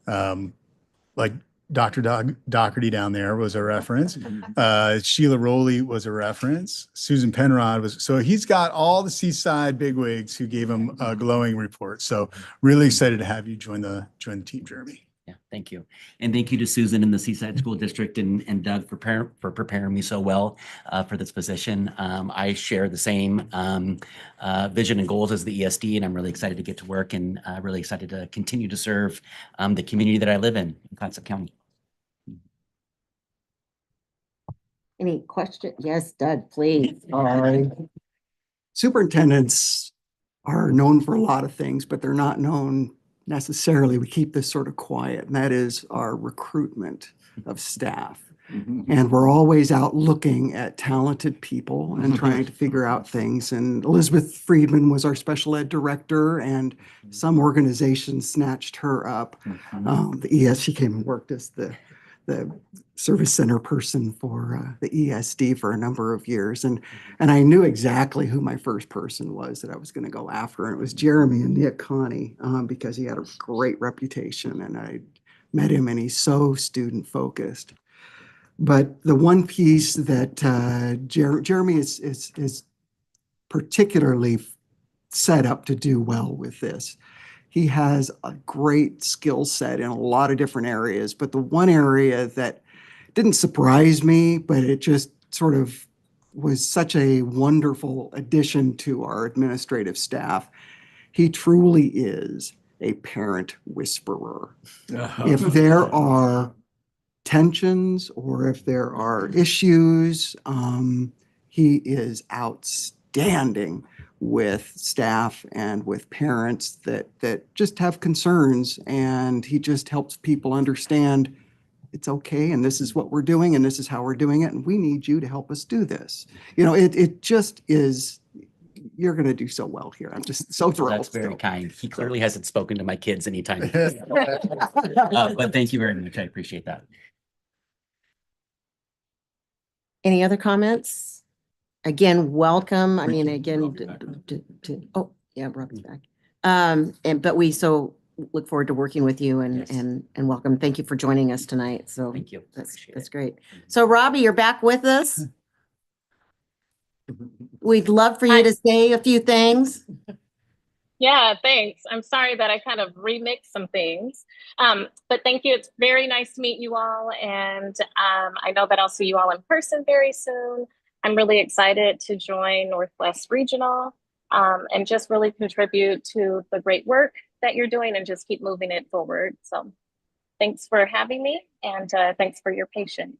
like Dr. Doherty down there was a reference. Sheila Rowley was a reference. Susan Penrod was. So he's got all the Seaside bigwigs who gave him a glowing report. So really excited to have you join the team, Jeremy. Yeah, thank you. And thank you to Susan and the Seaside School District and Doug for preparing me so well for this position. I share the same vision and goals as the ESD, and I'm really excited to get to work, and really excited to continue to serve the community that I live in Clatsop County. Any question? Yes, Doug, please. Superintendents are known for a lot of things, but they're not known necessarily. We keep this sort of quiet, and that is our recruitment of staff. And we're always out looking at talented people and trying to figure out things. And Elizabeth Friedman was our special ed director, and some organizations snatched her up. She came and worked as the service center person for the ESD for a number of years. And I knew exactly who my first person was that I was going to go after. And it was Jeremy and Nick Connie, because he had a great reputation, and I met him, and he's so student focused. But the one piece that Jeremy is particularly set up to do well with this. He has a great skill set in a lot of different areas, but the one area that didn't surprise me, but it just sort of was such a wonderful addition to our administrative staff. He truly is a parent whisperer. If there are tensions or if there are issues, he is outstanding with staff and with parents that just have concerns, and he just helps people understand it's okay, and this is what we're doing, and this is how we're doing it, and we need you to help us do this. You know, it just is, you're going to do so well here. I'm just so thrilled. That's very kind. He clearly hasn't spoken to my kids anytime. But thank you very much. I appreciate that. Any other comments? Again, welcome. I mean, again, oh, yeah, Robin's back. But we so look forward to working with you and welcome. Thank you for joining us tonight. So thank you. That's great. So Robbie, you're back with us. We'd love for you to say a few things. Yeah, thanks. I'm sorry that I kind of remixed some things. But thank you. It's very nice to meet you all. And I know that I'll see you all in person very soon. I'm really excited to join Northwest Regional and just really contribute to the great work that you're doing and just keep moving it forward. So thanks for having me, and thanks for your patience.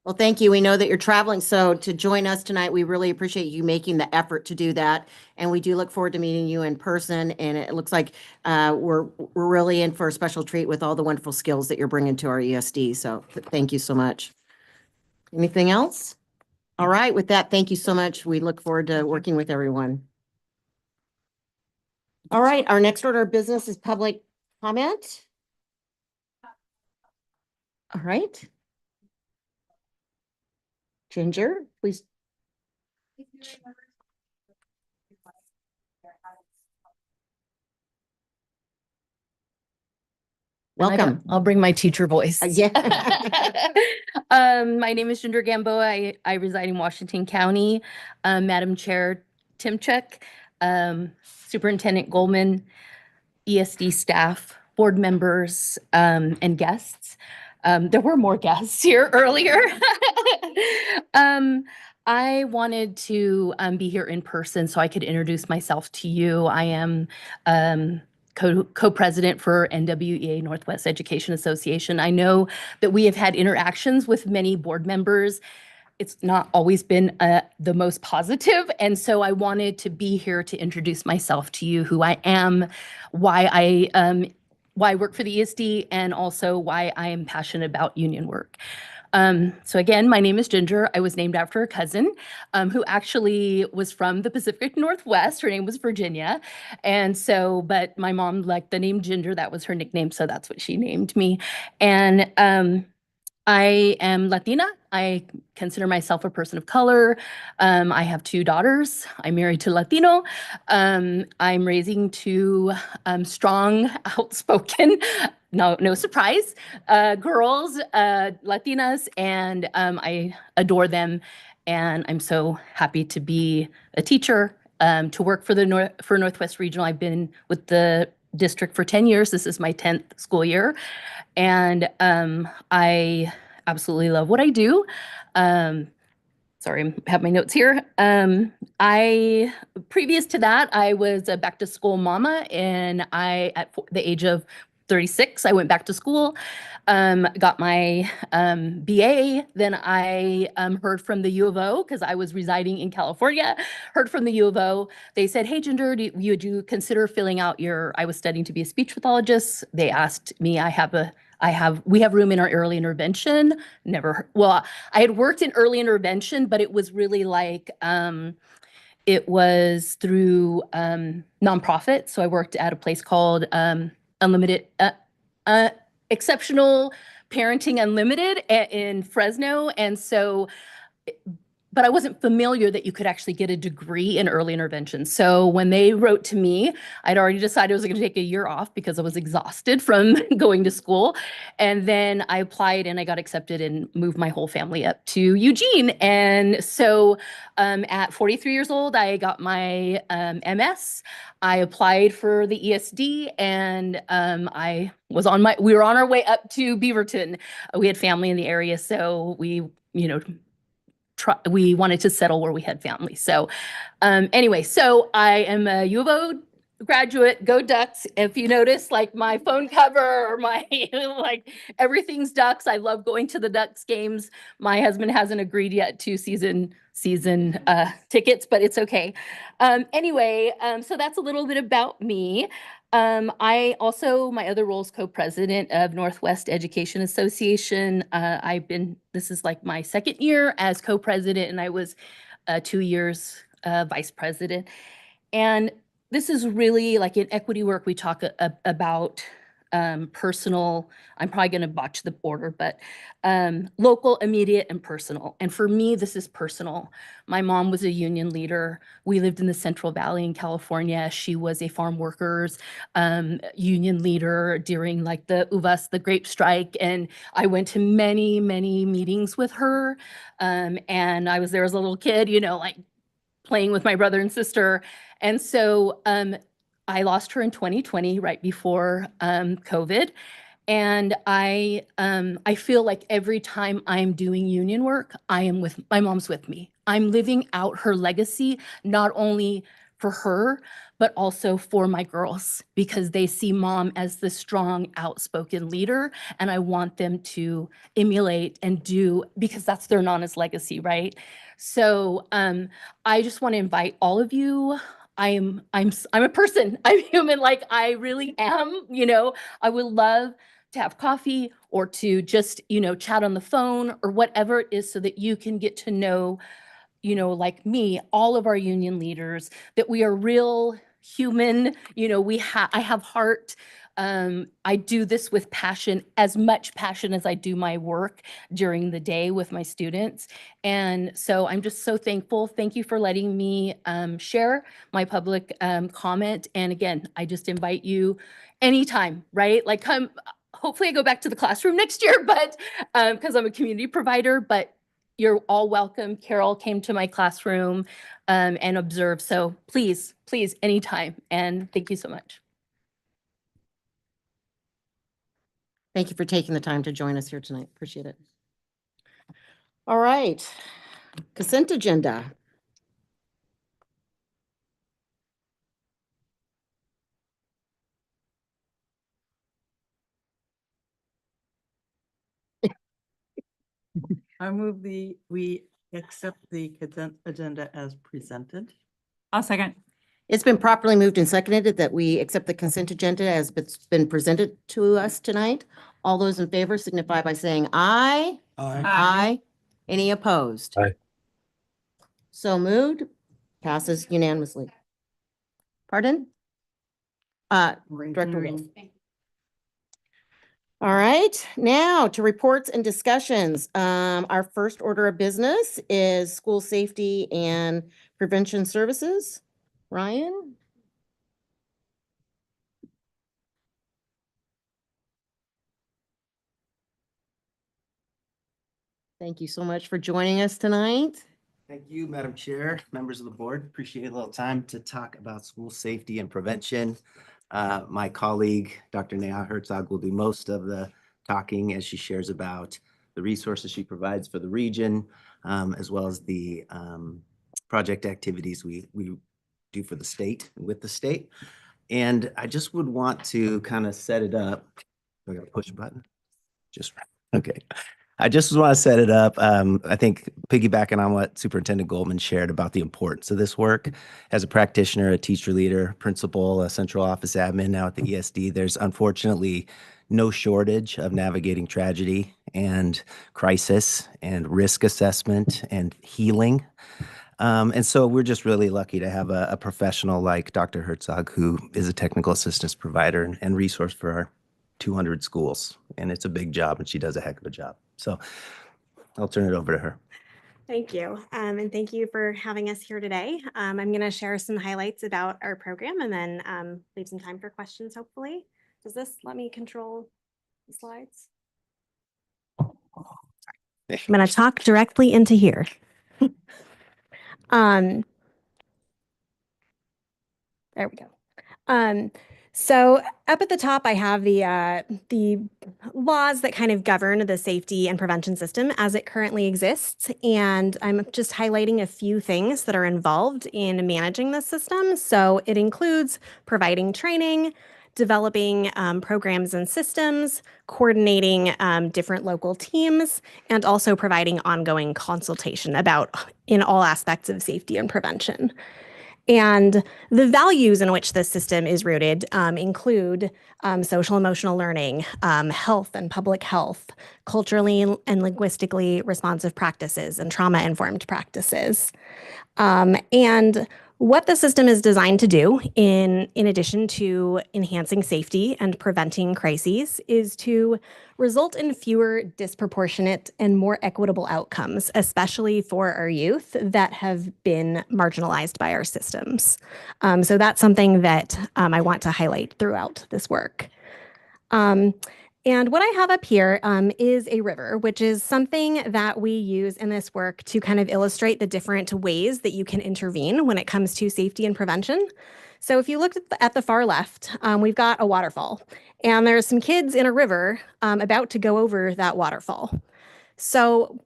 Well, thank you. We know that you're traveling, so to join us tonight, we really appreciate you making the effort to do that. And we do look forward to meeting you in person. And it looks like we're really in for a special treat with all the wonderful skills that you're bringing to our ESD. So thank you so much. Anything else? All right. With that, thank you so much. We look forward to working with everyone. All right. Our next order of business is public comment. All right. Ginger, please. Welcome. I'll bring my teacher voice. Yeah. My name is Ginger Gamboa. I reside in Washington County. Madam Chair Timchuk, Superintendent Goldman, ESD staff, board members, and guests. There were more guests here earlier. I wanted to be here in person so I could introduce myself to you. I am co-president for NWEA Northwest Education Association. I know that we have had interactions with many board members. It's not always been the most positive, and so I wanted to be here to introduce myself to you, who I am, why I work for the ESD, and also why I am passionate about union work. So again, my name is Ginger. I was named after a cousin who actually was from the Pacific Northwest. Her name was Virginia. And so, but my mom liked the name Ginger. That was her nickname. So that's what she named me. And I am Latina. I consider myself a person of color. I have 2 daughters. I'm married to Latino. I'm raising 2 strong, outspoken, no surprise, girls, Latinas, and I adore them. And I'm so happy to be a teacher, to work for Northwest Regional. I've been with the district for 10 years. This is my 10th school year. And I absolutely love what I do. Sorry, I have my notes here. Previous to that, I was a back to school mama, and at the age of 36, I went back to school, got my BA. Then I heard from the U of O, because I was residing in California, heard from the U of O. They said, hey, Ginger, would you consider filling out I was studying to be a speech pathologist. They asked me, we have room in our early intervention. I had worked in early intervention, but it was really like, it was through nonprofit. So I worked at a place called Exceptional Parenting Unlimited in Fresno. And so, but I wasn't familiar that you could actually get a degree in early intervention. So when they wrote to me, I'd already decided I was going to take a year off because I was exhausted from going to school. And then I applied and I got accepted and moved my whole family up to Eugene. And so at 43 years old, I got my MS. I applied for the ESD, and we were on our way up to Beaverton. We had family in the area, so we, we wanted to settle where we had family. So anyway, so I am a U of O graduate, go Ducks. If you notice, like my phone cover or my, like everything's Ducks. I love going to the Ducks games. My husband hasn't agreed yet to season tickets, but it's okay. Anyway, so that's a little bit about me. I also, my other role is co-president of Northwest Education Association. This is like my second year as co-president, and I was 2 years vice president. And this is really like in equity work, we talk about personal, I'm probably going to botch the order, but local, immediate, and personal. And for me, this is personal. My mom was a union leader. We lived in the Central Valley in California. She was a farm workers union leader during like the uvas, the grape strike. And I went to many, many meetings with her. And I was there as a little kid, you know, like playing with my brother and sister. And so I lost her in 2020, right before COVID. And I feel like every time I'm doing union work, my mom's with me. I'm living out her legacy, not only for her, but also for my girls, because they see mom as the strong, outspoken leader. And I want them to emulate and do, because that's their Nana's legacy, right? So I just want to invite all of you. I'm a person. I'm human. Like I really am, you know. I would love to have coffee or to just, you know, chat on the phone or whatever it is so that you can get to know, you know, like me, all of our union leaders, that we are real human, you know, I have heart. I do this with passion, as much passion as I do my work during the day with my students. And so I'm just so thankful. Thank you for letting me share my public comment. And again, I just invite you anytime, right? Like come, hopefully I go back to the classroom next year, but because I'm a community provider, but you're all welcome. Carol came to my classroom and observed. So please, please, anytime. And thank you so much. Thank you for taking the time to join us here tonight. Appreciate it. All right. Consent agenda. I move we accept the consent agenda as presented. I'll second. It's been properly moved and seconded that we accept the consent agenda as it's been presented to us tonight. All those in favor signify by saying aye. Aye. Aye. Any opposed? Aye. So moved, passes unanimously. Pardon? Director Wolf. All right, now to reports and discussions. Our first order of business is school safety and prevention services. Ryan? Thank you so much for joining us tonight. Thank you, Madam Chair, members of the board. Appreciate a little time to talk about school safety and prevention. My colleague, Dr. Neha Herzog, will do most of the talking as she shares about the resources she provides for the region, as well as the project activities we do for the state and with the state. And I just would want to kind of set it up. I gotta push a button. Just okay. I just want to set it up. I think piggybacking on what Superintendent Goldman shared about the importance of this work. As a practitioner, a teacher leader, principal, a central office admin now at the ESD, there's unfortunately no shortage of navigating tragedy and crisis and risk assessment and healing. And so we're just really lucky to have a professional like Dr. Herzog, who is a technical assistance provider and resource for our 200 schools. And it's a big job, and she does a heck of a job. So I'll turn it over to her. Thank you. And thank you for having us here today. I'm going to share some highlights about our program and then leave some time for questions, hopefully. Does this let me control the slides? I'm going to talk directly into here. There we go. So up at the top, I have the laws that kind of govern the safety and prevention system as it currently exists. And I'm just highlighting a few things that are involved in managing this system. So it includes providing training, developing programs and systems, coordinating different local teams, and also providing ongoing consultation about in all aspects of safety and prevention. And the values in which this system is rooted include social emotional learning, health and public health, culturally and linguistically responsive practices, and trauma-informed practices. And what the system is designed to do, in addition to enhancing safety and preventing crises, is to result in fewer disproportionate and more equitable outcomes, especially for our youth that have been marginalized by our systems. So that's something that I want to highlight throughout this work. And what I have up here is a river, which is something that we use in this work to kind of illustrate the different ways that you can intervene when it comes to safety and prevention. So if you look at the far left, we've got a waterfall, and there's some kids in a river about to go over that waterfall. So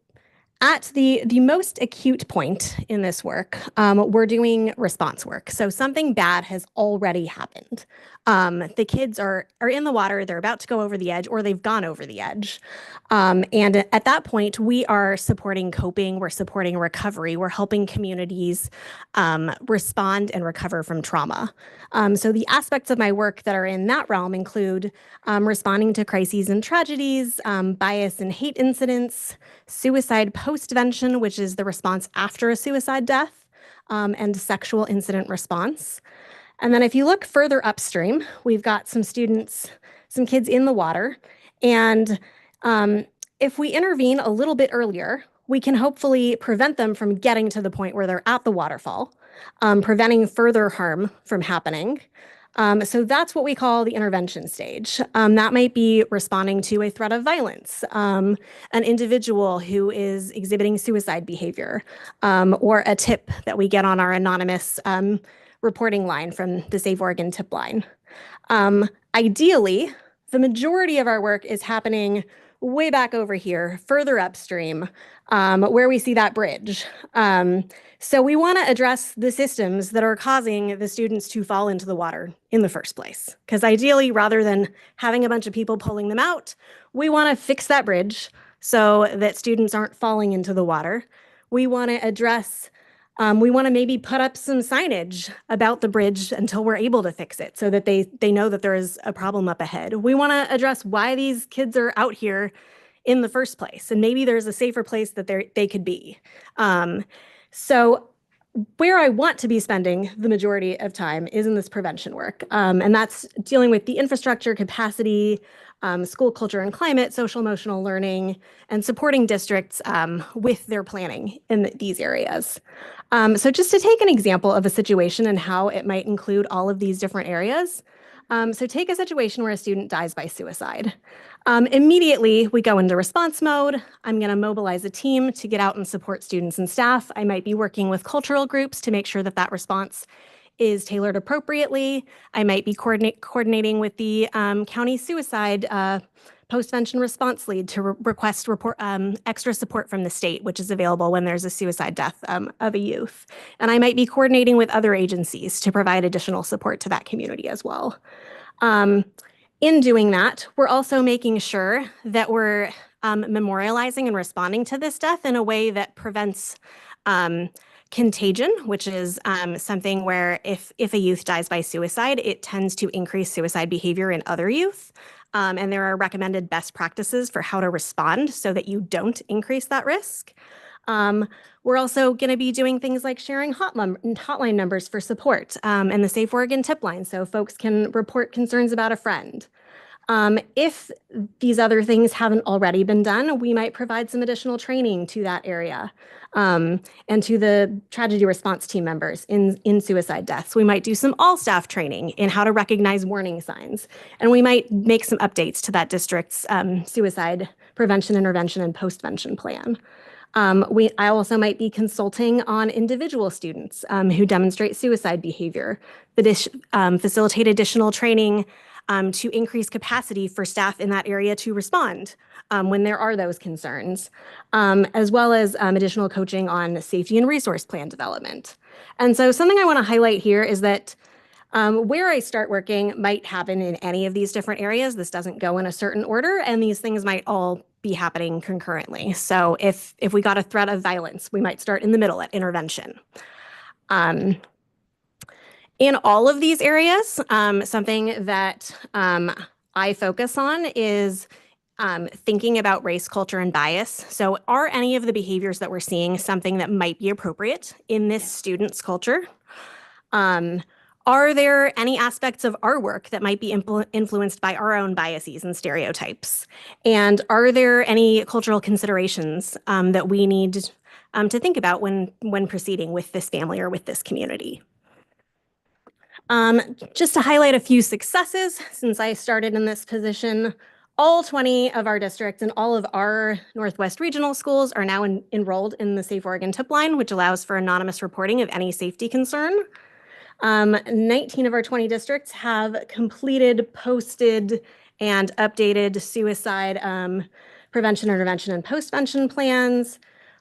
at the most acute point in this work, we're doing response work. So something bad has already happened. The kids are in the water, they're about to go over the edge, or they've gone over the edge. And at that point, we are supporting coping, we're supporting recovery, we're helping communities respond and recover from trauma. So the aspects of my work that are in that realm include responding to crises and tragedies, bias and hate incidents, suicide postvention, which is the response after a suicide death, and sexual incident response. And then if you look further upstream, we've got some kids in the water. And if we intervene a little bit earlier, we can hopefully prevent them from getting to the point where they're at the waterfall, preventing further harm from happening. So that's what we call the intervention stage. That might be responding to a threat of violence, an individual who is exhibiting suicide behavior, or a tip that we get on our anonymous reporting line from the Safe Oregon tip line. Ideally, the majority of our work is happening way back over here, further upstream, where we see that bridge. So we want to address the systems that are causing the students to fall into the water in the first place. Because ideally, rather than having a bunch of people pulling them out, we want to fix that bridge so that students aren't falling into the water. We want to address we want to maybe put up some signage about the bridge until we're able to fix it so that they know that there is a problem up ahead. We want to address why these kids are out here in the first place, and maybe there's a safer place that they could be. So where I want to be spending the majority of time is in this prevention work, and that's dealing with the infrastructure, capacity, school culture and climate, social emotional learning, and supporting districts with their planning in these areas. So just to take an example of a situation and how it might include all of these different areas. So take a situation where a student dies by suicide. Immediately, we go into response mode. I'm going to mobilize a team to get out and support students and staff. I might be working with cultural groups to make sure that that response is tailored appropriately. I might be coordinating with the county suicide postvention response lead to request extra support from the state, which is available when there's a suicide death of a youth. And I might be coordinating with other agencies to provide additional support to that community as well. In doing that, we're also making sure that we're memorializing and responding to this death in a way that prevents contagion, which is something where if a youth dies by suicide, it tends to increase suicide behavior in other youth. And there are recommended best practices for how to respond so that you don't increase that risk. We're also going to be doing things like sharing hotline numbers for support and the Safe Oregon tip line so folks can report concerns about a friend. If these other things haven't already been done, we might provide some additional training to that area and to the tragedy response team members in suicide deaths. We might do some all-staff training in how to recognize warning signs, and we might make some updates to that district's suicide prevention, intervention, and postvention plan. I also might be consulting on individual students who demonstrate suicide behavior, facilitate additional training to increase capacity for staff in that area to respond when there are those concerns, as well as additional coaching on safety and resource plan development. And so something I want to highlight here is that where I start working might happen in any of these different areas. This doesn't go in a certain order, and these things might all be happening concurrently. So if we got a threat of violence, we might start in the middle at intervention. In all of these areas, something that I focus on is thinking about race, culture, and bias. So are any of the behaviors that we're seeing something that might be appropriate in this student's culture? Are there any aspects of our work that might be influenced by our own biases and stereotypes? And are there any cultural considerations that we need to think about when proceeding with this family or with this community? Just to highlight a few successes since I started in this position, all 20 of our districts and all of our Northwest regional schools are now enrolled in the Safe Oregon tip line, which allows for anonymous reporting of any safety concern. 19 of our 20 districts have completed, posted, and updated suicide prevention, intervention, and postvention plans.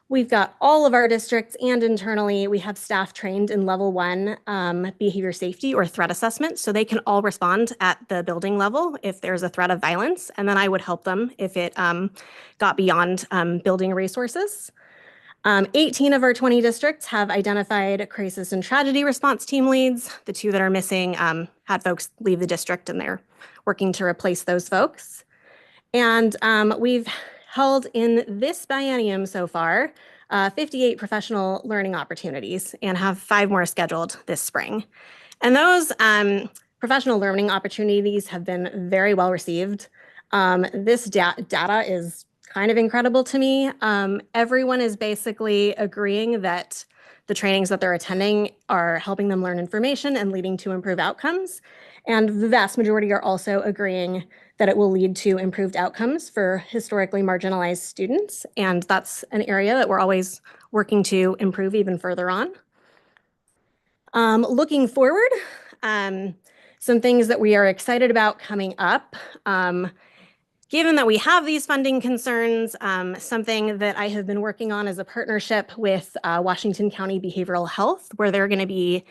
We've got all of our districts and internally, we have staff trained in level 1 behavior safety or threat assessment. So they can all respond at the building level if there's a threat of violence. And then I would help them if it got beyond building resources. 18 of our 20 districts have identified crisis and tragedy response team leads. The 2 that are missing had folks leave the district and they're working to replace those folks. And we've held in this biennium so far 58 professional learning opportunities and have 5 more scheduled this spring. And those professional learning opportunities have been very well received. This data is kind of incredible to me. Everyone is basically agreeing that the trainings that they're attending are helping them learn information and leading to improved outcomes. And the vast majority are also agreeing that it will lead to improved outcomes for historically marginalized students. And that's an area that we're always working to improve even further on. Looking forward, some things that we are excited about coming up. Given that we have these funding concerns, something that I have been working on is a partnership with Washington County Behavioral Health, where they're going to be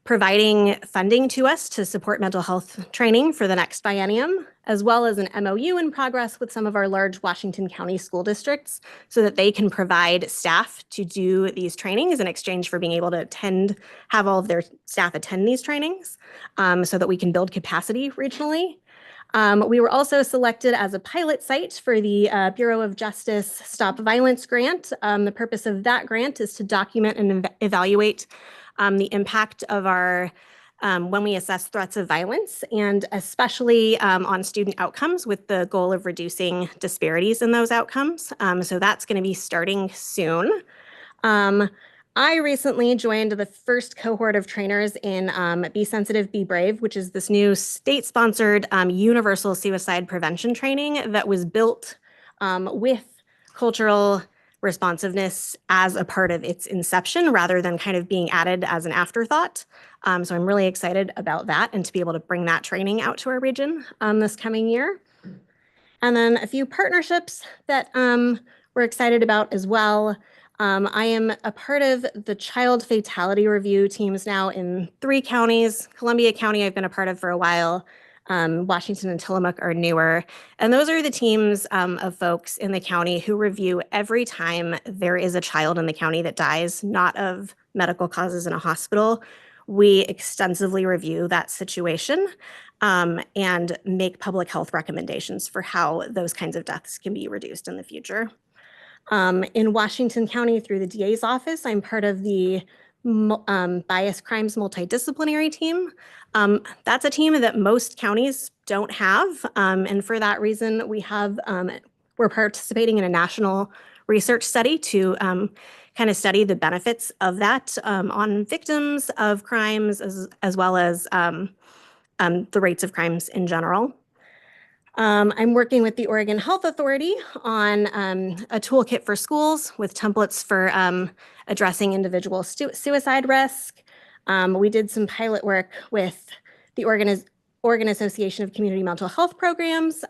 providing funding to us to support mental health training for the next biennium, as well as an MOU in progress with some of our large Washington County school districts so that they can provide staff to do these trainings in exchange for being able to have all of their staff attend these trainings so that we can build capacity regionally. We were also selected as a pilot site for the Bureau of Justice Stop Violence Grant. The purpose of that grant is to document and evaluate the impact of our, when we assess threats of violence, and especially on student outcomes with the goal of reducing disparities in those outcomes. So that's going to be starting soon. I recently joined the first cohort of trainers in Be Sensitive, Be Brave, which is this new state-sponsored universal suicide prevention training that was built with cultural responsiveness as a part of its inception rather than kind of being added as an afterthought. So I'm really excited about that and to be able to bring that training out to our region this coming year. And then a few partnerships that we're excited about as well. I am a part of the child fatality review teams now in 3 counties. Columbia County I've been a part of for a while. Washington and Tillamook are newer. And those are the teams of folks in the county who review every time there is a child in the county that dies, not of medical causes in a hospital. We extensively review that situation and make public health recommendations for how those kinds of deaths can be reduced in the future. In Washington County through the DA's office, I'm part of the bias crimes multidisciplinary team. That's a team that most counties don't have. And for that reason, we're participating in a national research study to kind of study the benefits of that on victims of crimes as well as the rates of crimes in general. I'm working with the Oregon Health Authority on a toolkit for schools with templates for addressing individual suicide risk. We did some pilot work with the Oregon Association of Community Mental Health Programs,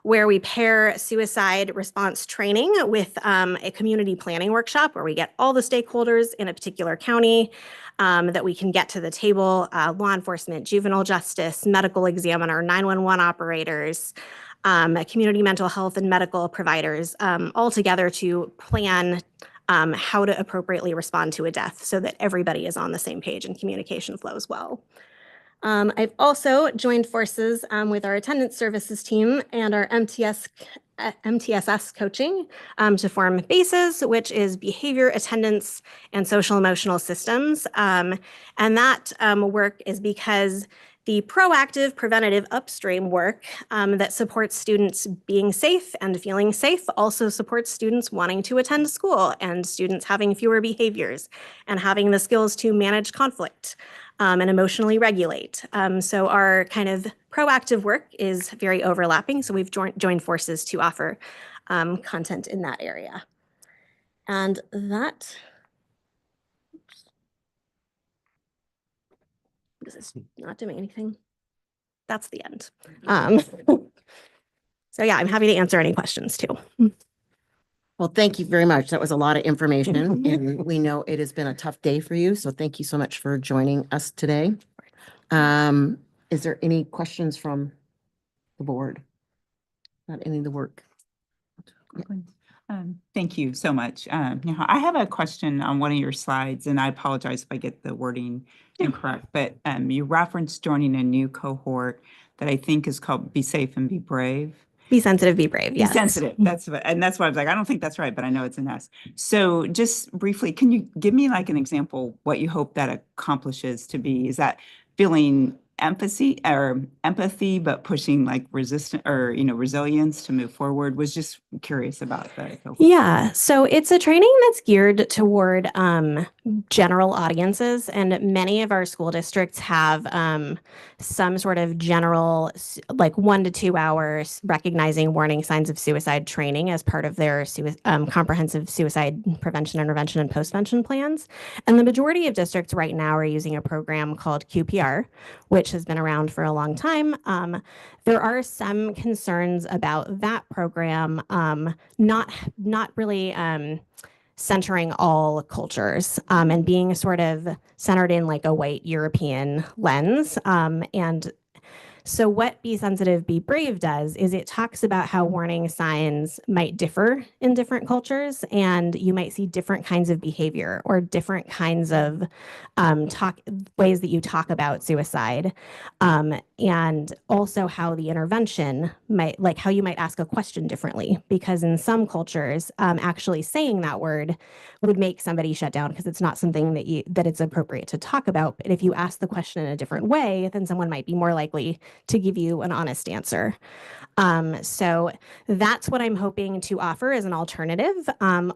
where we pair suicide response training with a community planning workshop where we get all the stakeholders in a particular county that we can get to the table, law enforcement, juvenile justice, medical examiner, 911 operators, community mental health and medical providers, all together to plan how to appropriately respond to a death so that everybody is on the same page and communication flows well. I've joined forces with our attendance services team and our MTSS coaching to form BASES, which is behavior, attendance, and social emotional systems. And that work is because the proactive preventative upstream work that supports students being safe and feeling safe also supports students wanting to attend school and students having fewer behaviors and having the skills to manage conflict and emotionally regulate. So our kind of proactive work is very overlapping. So we've joined forces to offer content in that area. And that, this is not doing anything. That's the end. So yeah, I'm happy to answer any questions too. Well, thank you very much. That was a lot of information, and we know it has been a tough day for you. So thank you so much for joining us today. Is there any questions from the board about any of the work? Thank you so much. I have a question on one of your slides, and I apologize if I get the wording incorrect, but you referenced joining a new cohort that I think is called Be Safe and Be Brave. Be sensitive, be brave. Be Yes. sensitive. That's why I was like, I don't think that's right, but I know it's an S. So just briefly, can you give me like an example what you hope that accomplishes to be? Is that feeling empathy, but pushing like resistance or, resilience to move forward? Was just curious about that. Yeah, so it's a training that's geared toward general audiences, and many of our school districts have some sort of general, like 1 to 2 hours recognizing warning signs of suicide training as part of their comprehensive suicide prevention, intervention, and postvention plans. And the majority of districts right now are using a program called QPR, which has been around for a long time. There are some concerns about that program not really centering all cultures and being sort of centered in like a white European lens. And so what Be Sensitive, Be Brave does is it talks about how warning signs might differ in different cultures, and you might see different kinds of behavior or different kinds of ways that you talk about suicide, and also how the intervention might, like how you might ask a question differently, because in some cultures, actually saying that word would make somebody shut down because it's not something that it's appropriate to talk about. But if you ask the question in a different way, then someone might be more likely to give you an honest answer. So that's what I'm hoping to offer as an alternative,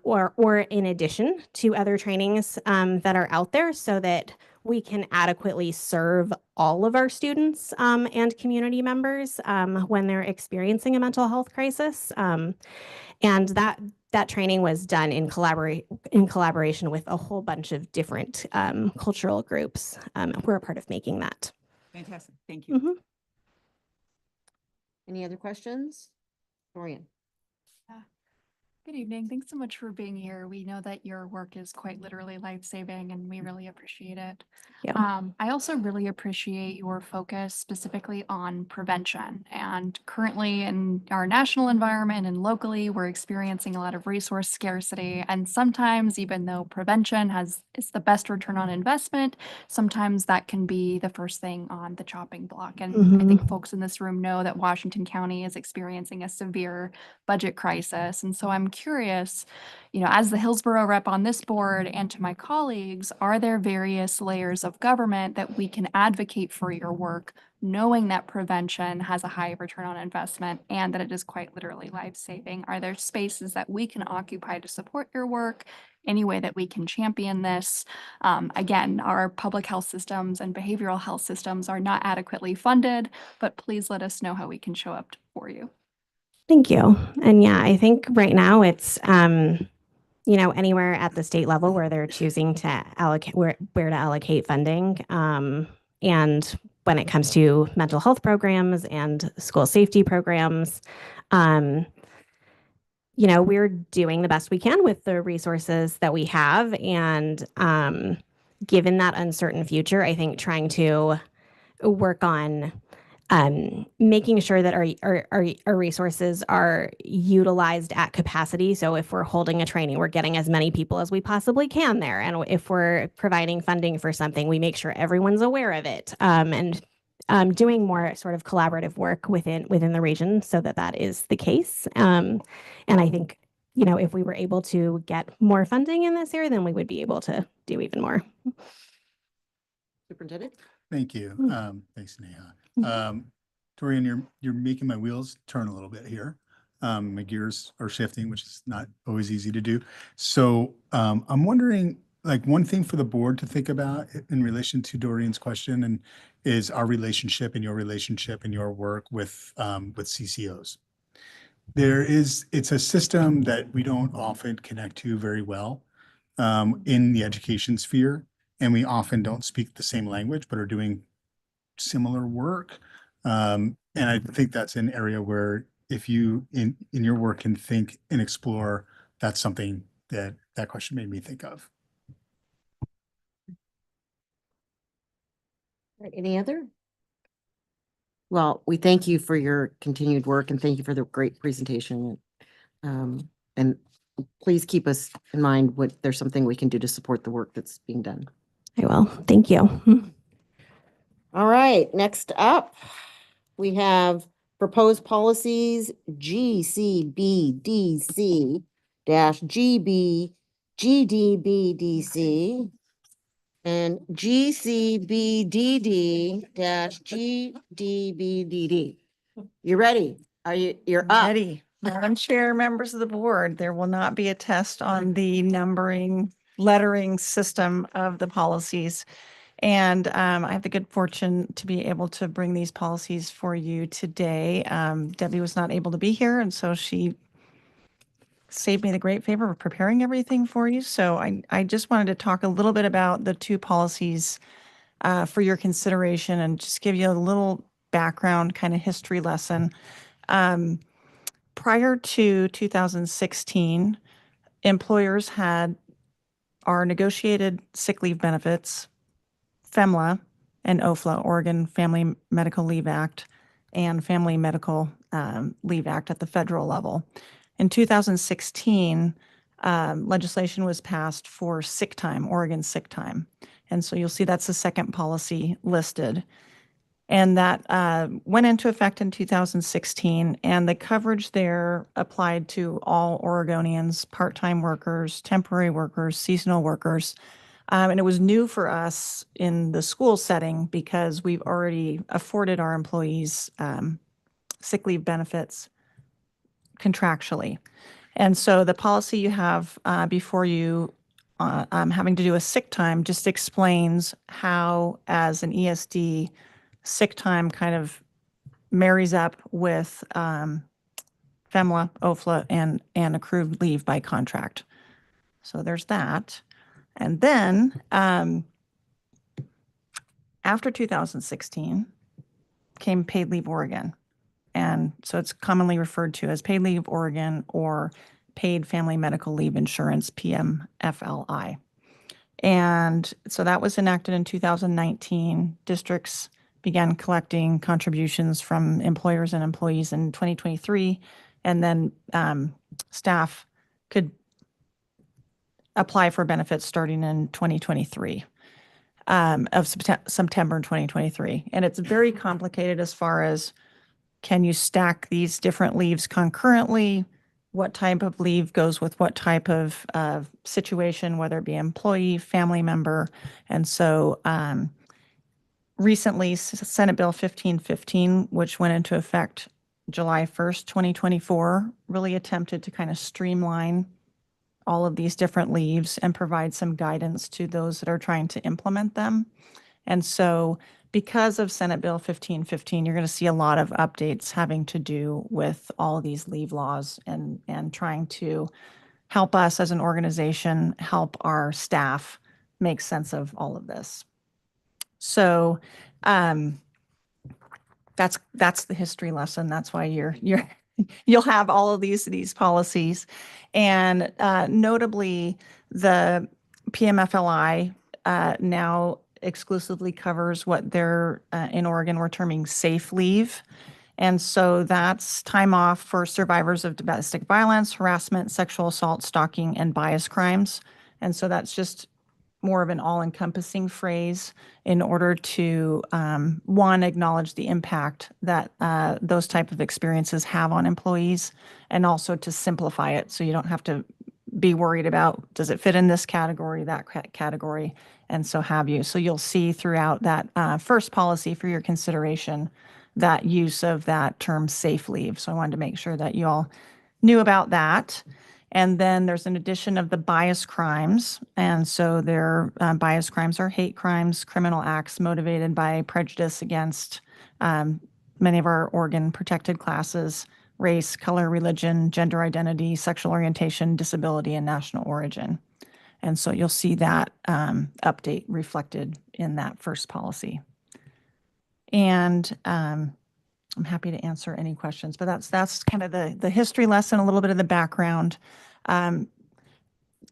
or in addition to other trainings that are out there, so that we can adequately serve all of our students and community members when they're experiencing a mental health crisis. And that training was done in collaboration with a whole bunch of different cultural groups who are a part of making that. Fantastic. Thank you. Any other questions? Dorian. Good evening. Thanks so much for being here. We know that your work is quite literally life-saving, and we really appreciate it. Yeah. I also really appreciate your focus specifically on prevention. And currently in our national environment and locally, we're experiencing a lot of resource scarcity. And sometimes, even though prevention is the best return on investment, sometimes that can be the first thing on the chopping block. And I think folks in this room know that Washington County is experiencing a severe budget crisis. And so I'm curious, as the Hillsborough rep on this board and to my colleagues, are there various layers of government that we can advocate for your work, knowing that prevention has a high return on investment and that it is quite literally life-saving? Are there spaces that we can occupy to support your work? Any way that we can champion this? Again, our public health systems and behavioral health systems are not adequately funded, but please let us know how we can show up for you. Thank you. And yeah, I think right now it's, anywhere at the state level where they're choosing to allocate, where to allocate funding. And when it comes to mental health programs and school safety programs, we're doing the best we can with the resources that we have. And given that uncertain future, I think trying to work on making sure that our resources are utilized at capacity. So if we're holding a training, we're getting as many people as we possibly can there. And if we're providing funding for something, we make sure everyone's aware of it. And doing more sort of collaborative work within the region so that is the case. And I think, if we were able to get more funding in this area, then we would be able to do even more. Superintendent? Thank you. Thanks, Neha. Dorian, you're making my wheels turn a little bit here. My gears are shifting, which is not always easy to do. So I'm wondering, like, one thing for the board to think about in relation to Dorian's question and is our relationship and your work with CCOs. It's a system that we don't often connect to very well in the education sphere, and we often don't speak the same language, but are doing similar work. And I think that's an area where if you in your work can think and explore, that's something that question made me think of. Any other? Well, we thank you for your continued work and thank you for the great presentation. And please keep us in mind what there's something we can do to support the work that's being done. I will. Thank you. All right, next up, we have proposed policies GCBDC GB GDBDC and GCBDD GDBDD. You ready? You're up? Ready. Madam Chair, members of the board, there will not be a test on the numbering, lettering system of the policies. And I have the good fortune to be able to bring these policies for you today. Debbie was not able to be here, and so she saved me the great favor of preparing everything for you. So I just wanted to talk a little bit about the two policies for your consideration and just give you a little background kind of history lesson. Prior to 2016, employers had our negotiated sick leave benefits, FEMLA and OFLA, Oregon Family Medical Leave Act, and Family Medical Leave Act at the federal level. In 2016, legislation was passed for sick time, Oregon sick time. And so you'll see that's the second policy listed. And that went into effect in 2016, and the coverage there applied to all Oregonians, part-time workers, temporary workers, seasonal workers. And it was new for us in the school setting because we've already afforded our employees sick leave benefits contractually. And so the policy you have before you having to do with sick time just explains how, as an ESD, sick time kind of marries up with FEMLA, OFLA, and accrued leave by contract. So there's that. And then after 2016 came Paid Leave Oregon. And so it's commonly referred to as Paid Leave Oregon or Paid Family Medical Leave Insurance, PMFLI. And so that was enacted in 2019. Districts began collecting contributions from employers and employees in 2023. And then staff could apply for benefits starting in 2023, of September 2023. And it's very complicated as far as, can you stack these different leaves concurrently? what type of leave goes with what type of situation, whether it be employee, family member. And so recently, Senate Bill 1515, which went into effect July 1st, 2024, really attempted to kind of streamline all of these different leaves and provide some guidance to those that are trying to implement them. And so because of Senate Bill 1515, you're going to see a lot of updates having to do with all of these leave laws and trying to help us as an organization, help our staff make sense of all of this. So that's the history lesson. That's why you'll have all of these policies. And notably, the PMFLI now exclusively covers what they're in Oregon we're terming safe leave. And so that's time off for survivors of domestic violence, harassment, sexual assault, stalking, and bias crimes. And so that's just more of an all-encompassing phrase in order to, one, acknowledge the impact that those type of experiences have on employees, and also to simplify it so you don't have to be worried about, does it fit in this category, that category, and so have you. So you'll see throughout that first policy for your consideration that use of that term safe leave. So I wanted to make sure that you all knew about that. And then there's an addition of the bias crimes. And so their bias crimes are hate crimes, criminal acts motivated by prejudice against many of our Oregon protected classes, race, color, religion, gender identity, sexual orientation, disability, and national origin. And so you'll see that update reflected in that first policy. And I'm happy to answer any questions, but that's kind of the history lesson, a little bit of the background.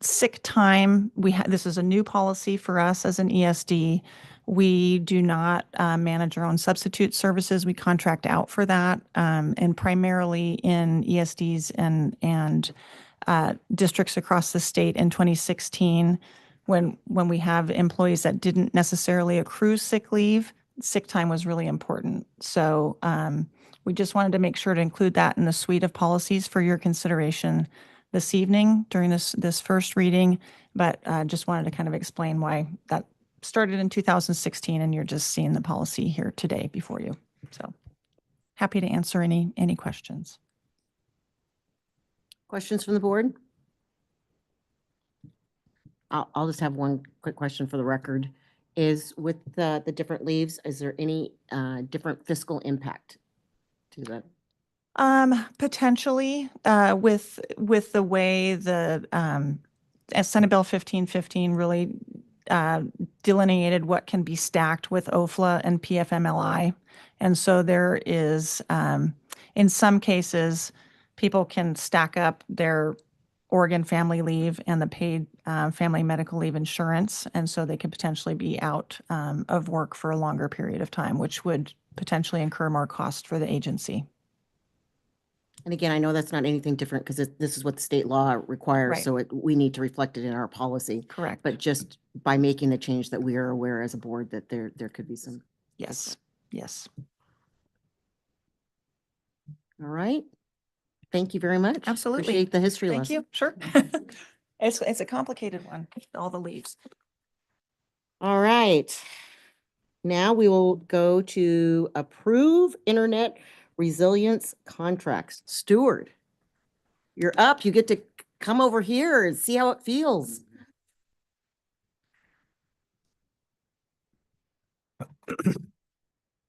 Sick time, this is a new policy for us as an ESD. We do not manage our own substitute services. We contract out for that, and primarily in ESDs and districts across the state in 2016, when we have employees that didn't necessarily accrue sick leave, sick time was really important. So we just wanted to make sure to include that in the suite of policies for your consideration this evening during this first reading, but just wanted to kind of explain why that started in 2016 and you're just seeing the policy here today before you. So happy to answer any questions. Questions from the board? I'll just have one quick question for the record. Is with the different leaves, is there any different fiscal impact to that? Potentially, with the way the Senate Bill 1515 really delineated what can be stacked with OFLA and PFMLI. And so there is, in some cases, people can stack up their Oregon family leave and the paid family medical leave insurance. And so they could potentially be out of work for a longer period of time, which would potentially incur more cost for the agency. And again, I know that's not anything different because this is what the state law requires. Right. So we need to reflect it in our policy. Correct. But just by making the change that we are aware as a board that there could be some. Yes. Yes. All right. Thank you very much. Absolutely. Appreciate the history Thank lesson. you. Sure. It's a complicated one, all the leaves. All right. Now we will go to approve internet resilience contracts. Stewart, you're up. You get to come over here and see how it feels.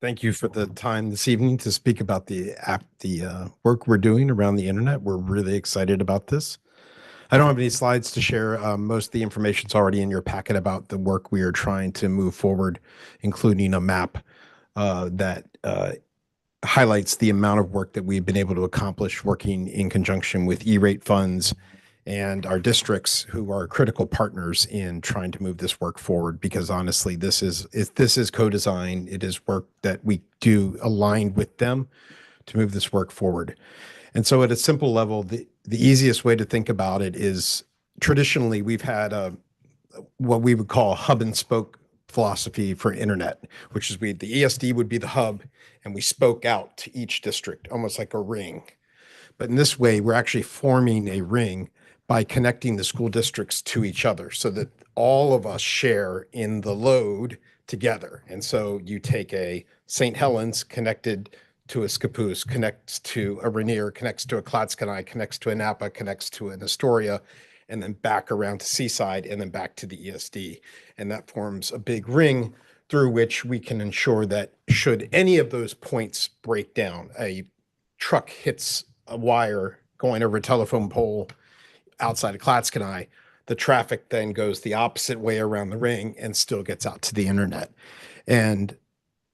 Thank you for the time this evening to speak about the work we're doing around the internet. We're really excited about this. I don't have any slides to share. Most of the information's already in your packet about the work we are trying to move forward, including a map that highlights the amount of work that we've been able to accomplish working in conjunction with E-rate funds and our districts, who are critical partners in trying to move this work forward. Because honestly, this is co-design. It is work that we do aligned with them to move this work forward. And so at a simple level, the easiest way to think about it is, traditionally we've had what we would call a hub and spoke philosophy for internet, which is the ESD would be the hub and we spoke out to each district, almost like a ring. But in this way, we're actually forming a ring by connecting the school districts to each other so that all of us share in the load together. And so you take a St. Helens connected to a Scappoose, connects to a Rainier, connects to a Clatskanie, connects to a Napa, connects to an Astoria, and then back around to Seaside, and then back to the ESD. And that forms a big ring through which we can ensure that should any of those points break down, a truck hits a wire going over a telephone pole outside of Clatskanie, the traffic then goes the opposite way around the ring and still gets out to the internet. And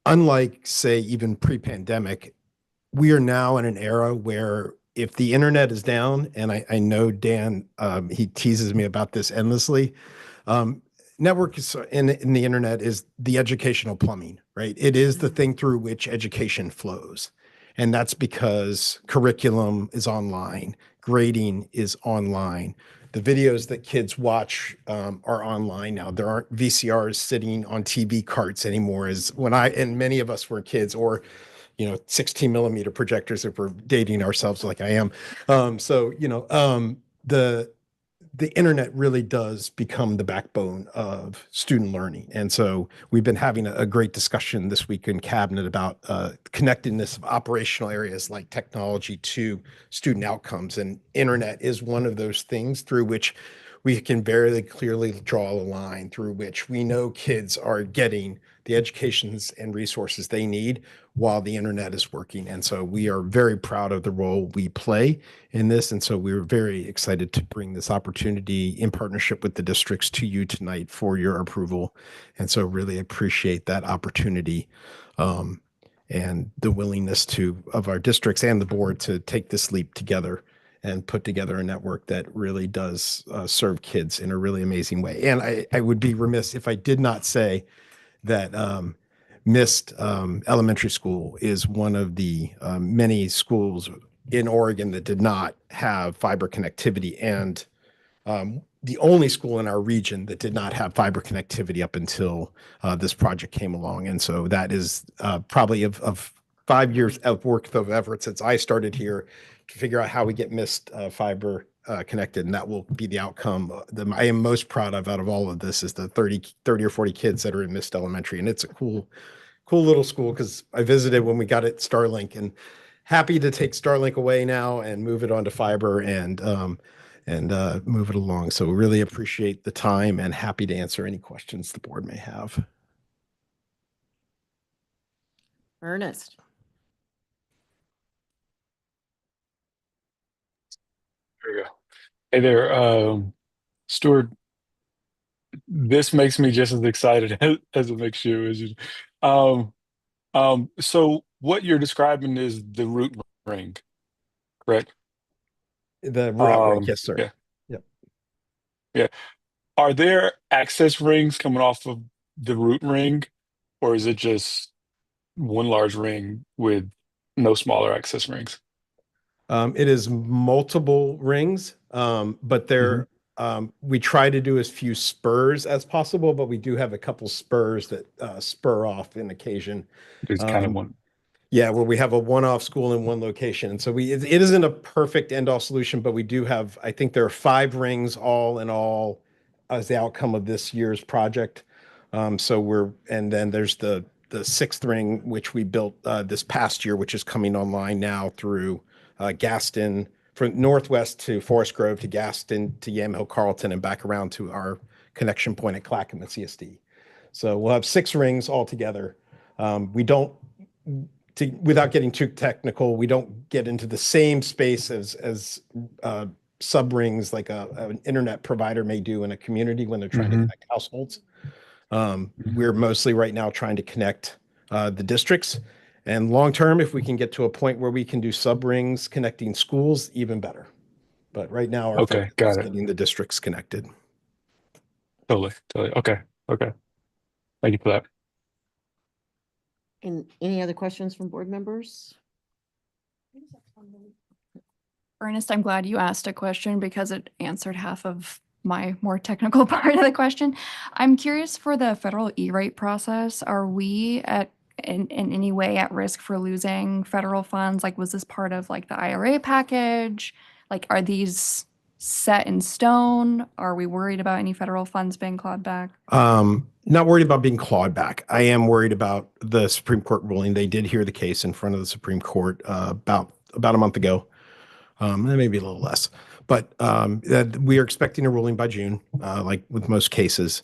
unlike, say, even pre-pandemic, we are now in an era where if the internet is down, and I know Dan, he teases me about this endlessly, network is in the internet is the educational plumbing, right? It is the thing through which education flows. And that's because curriculum is online, grading is online. The videos that kids watch are online now. There aren't VCRs sitting on TV carts anymore as when and many of us were kids, or 16 millimeter projectors if we're dating ourselves like I am. The internet really does become the backbone of student learning. And so we've been having a great discussion this week in cabinet about connectedness of operational areas like technology to student outcomes. And internet is one of those things through which we can very clearly draw a line through which we know kids are getting the educations and resources they need while the internet is working. And so we are very proud of the role we play in this. And so we're very excited to bring this opportunity in partnership with the districts to you tonight for your approval. And so really appreciate that opportunity and the willingness of our districts and the board to take this leap together and put together a network that really does serve kids in a really amazing way. And I would be remiss if I did not say that Mist Elementary School is one of the many schools in Oregon that did not have fiber connectivity, and the only school in our region that did not have fiber connectivity up until this project came along. And so that is probably of 5 years of work of effort since I started here to figure out how we get Mist fiber connected, and that will be the outcome that I am most proud of out of all of this is the 30 or 40 kids that are in Mist Elementary. And it's a cool little school because I visited when we got it Starlink, and happy to take Starlink away now and move it onto fiber and move it along. So really appreciate the time and happy to answer any questions the board may have. Ernest. There you go. Hey there, Stuart. This makes me just as excited as it makes you. So what you're describing is the root ring, correct? The route ring, yes, sir. Yeah. Yep. Yeah. Are there access rings coming off of the root ring, or is it just one large ring with no smaller access rings? It is multiple rings, but we try to do as few spurs as possible, but we do have a couple spurs that spur off in occasion. It's kind of one. Yeah, where we have a one-off school in one location. And so it isn't a perfect end-all solution, but we do have, I think there are 5 rings all in all as the outcome of this year's project. And then there's the 6th ring, which we built this past year, which is coming online now through Gaston, from Northwest to Forest Grove to Gaston to Yamhill Carlton and back around to our connection point at Clackamas CSD. So we'll have 6 rings all together. Without getting too technical, we don't get into the same space as sub rings like an internet provider may do in a community when they're trying to connect households. We're mostly right now trying to connect the districts. And long term, if we can get to a point where we can do sub rings connecting schools, even better. But right now, our focus is getting the districts connected. Totally. Okay. Thank you for that. And any other questions from board members? Ernest, I'm glad you asked a question because it answered half of my more technical part of the question. I'm curious for the federal E-rate process. Are we at in any way at risk for losing federal funds? Like, was this part of like the IRA package? Like, are these set in stone? Are we worried about any federal funds being clawed back? Not worried about being clawed back. I am worried about the Supreme Court ruling. They did hear the case in front of the Supreme Court about a month ago, maybe a little less. But that we are expecting a ruling by June, like with most cases.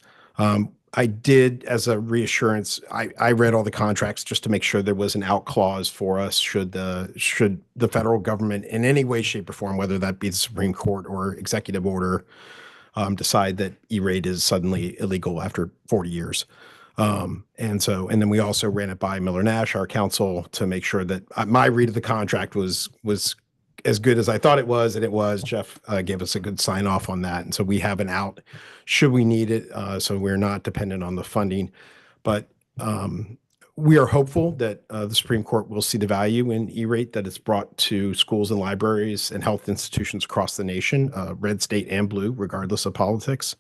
I did, as a reassurance, I read all the contracts just to make sure there was an out clause for us should the federal government in any way, shape, or form, whether that be the Supreme Court or executive order, decide that E-rate is suddenly illegal after 40 years. And then we also ran it by Miller Nash, our counsel, to make sure that my read of the contract was as good as I thought it was, and it was. Jeff gave us a good sign off on that, and so we have an out should we need it. So we're not dependent on the funding, but we are hopeful that the Supreme Court will see the value in E-rate that it's brought to schools and libraries and health institutions across the nation, red state and blue, regardless of politics.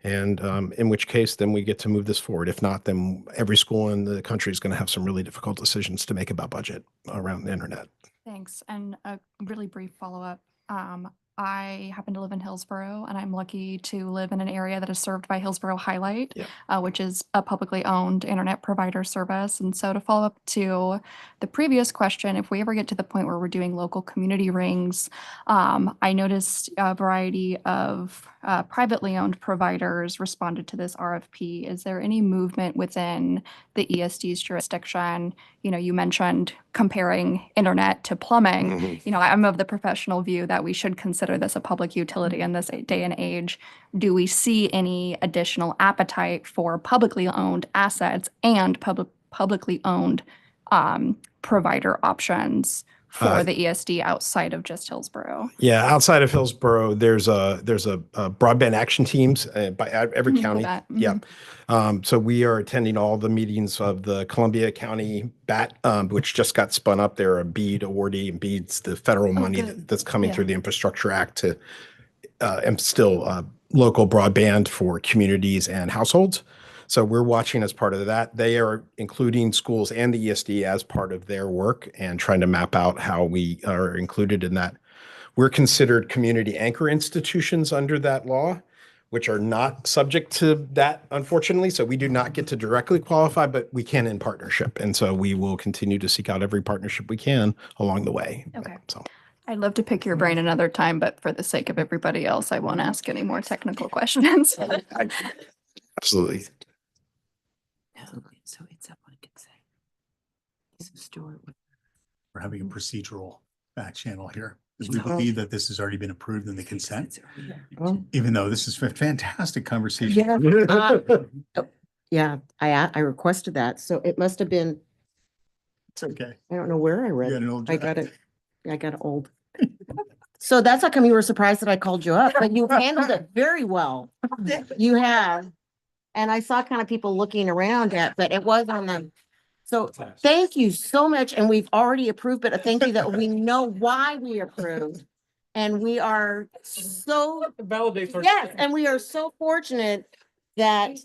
And in which case, then we get to move this forward. If not, then every school in the country is going to have some really difficult decisions to make about budget around the internet. Thanks. And a really brief follow-up. I happen to live in Hillsborough, and I'm lucky to live in an area that is served by Hillsborough Highlight, which is a publicly owned internet provider service. And so to follow up to the previous question, if we ever get to the point where we're doing local community rings, I noticed a variety of privately owned providers responded to this RFP. Is there any movement within the ESD's jurisdiction? You know, you mentioned comparing internet to plumbing. You know, I'm of the professional view that we should consider this a public utility in this day and age. Do we see any additional appetite for publicly owned assets and publicly owned provider options for the ESD outside of just Hillsborough? Yeah, outside of Hillsborough, there's a broadband action teams by every county. Yeah. So we are attending all the meetings of the Columbia County BAT, which just got spun up. They're a BEAD awardee, and BEAD's the federal money that's coming through the Infrastructure Act to instill local broadband for communities and households. So we're watching as part of that. They are including schools and the ESD as part of their work and trying to map out how we are included in that. We're considered community anchor institutions under that law, which are not subject to that, unfortunately. So we do not get to directly qualify, but we can in partnership. And so we will continue to seek out every partnership we can along the way. Okay. So I'd love to pick your brain another time, but for the sake of everybody else, I won't ask any more technical questions. Absolutely. So it's up on consent. So Stuart. We're having a procedural back channel here because we believe that this has already been approved in the consent, even though this is a fantastic conversation. Yeah, I requested that, so it must have been. It's okay. I don't know where I read You it. got an old I got draft. it. I got old. So that's how come you were surprised that I called you up, but you handled it very well. You have. And I saw kind of people looking around at, but it was on them. So thank you so much. And we've already approved, but thank you that we know why we approved. And we are so, yes, and we are so fortunate that,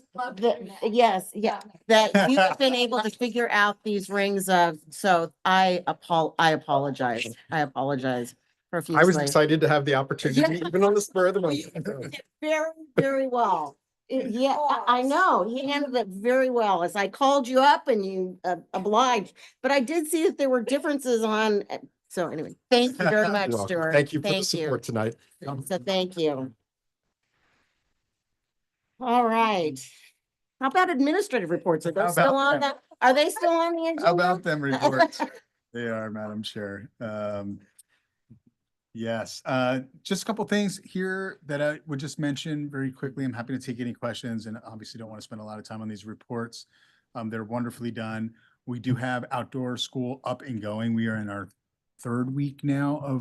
that you've been able to figure out these rings of, so I apologize. I apologize profusely. I was excited to have the opportunity, even on the spur of the moment. Very, very well. Yeah, I know. He handled it very well as I called you up and you obliged. But I did see that there were differences on. So anyway, thank you very much, You're welcome. Stuart. Thank you for the support tonight. So thank you. All right. How about administrative reports? Are they still on that? Are they still on the agenda? How about them reports? They are, Madam Chair. Yes, just a couple things here that I would just mention very quickly. I'm happy to take any questions and obviously don't want to spend a lot of time on these reports. They're wonderfully done. We do have outdoor school up and going. We are in our third week now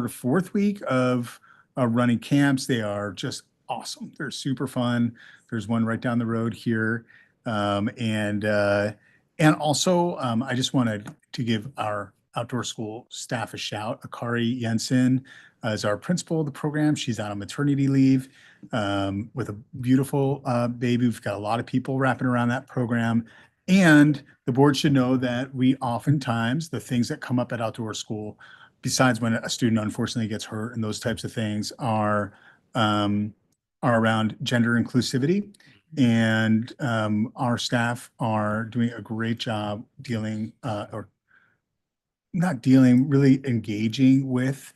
fourth week of running camps. They are just awesome. They're super fun. There's one right down the road here. And also I just wanted to give our outdoor school staff a shout. Akari Jensen is our principal of the program. She's out on maternity leave with a beautiful baby. We've got a lot of people wrapping around that program. And the board should know that we oftentimes, the things that come up at outdoor school, besides when a student unfortunately gets hurt and those types of things, are around gender inclusivity. And our staff are doing a great job dealing or not dealing, really engaging with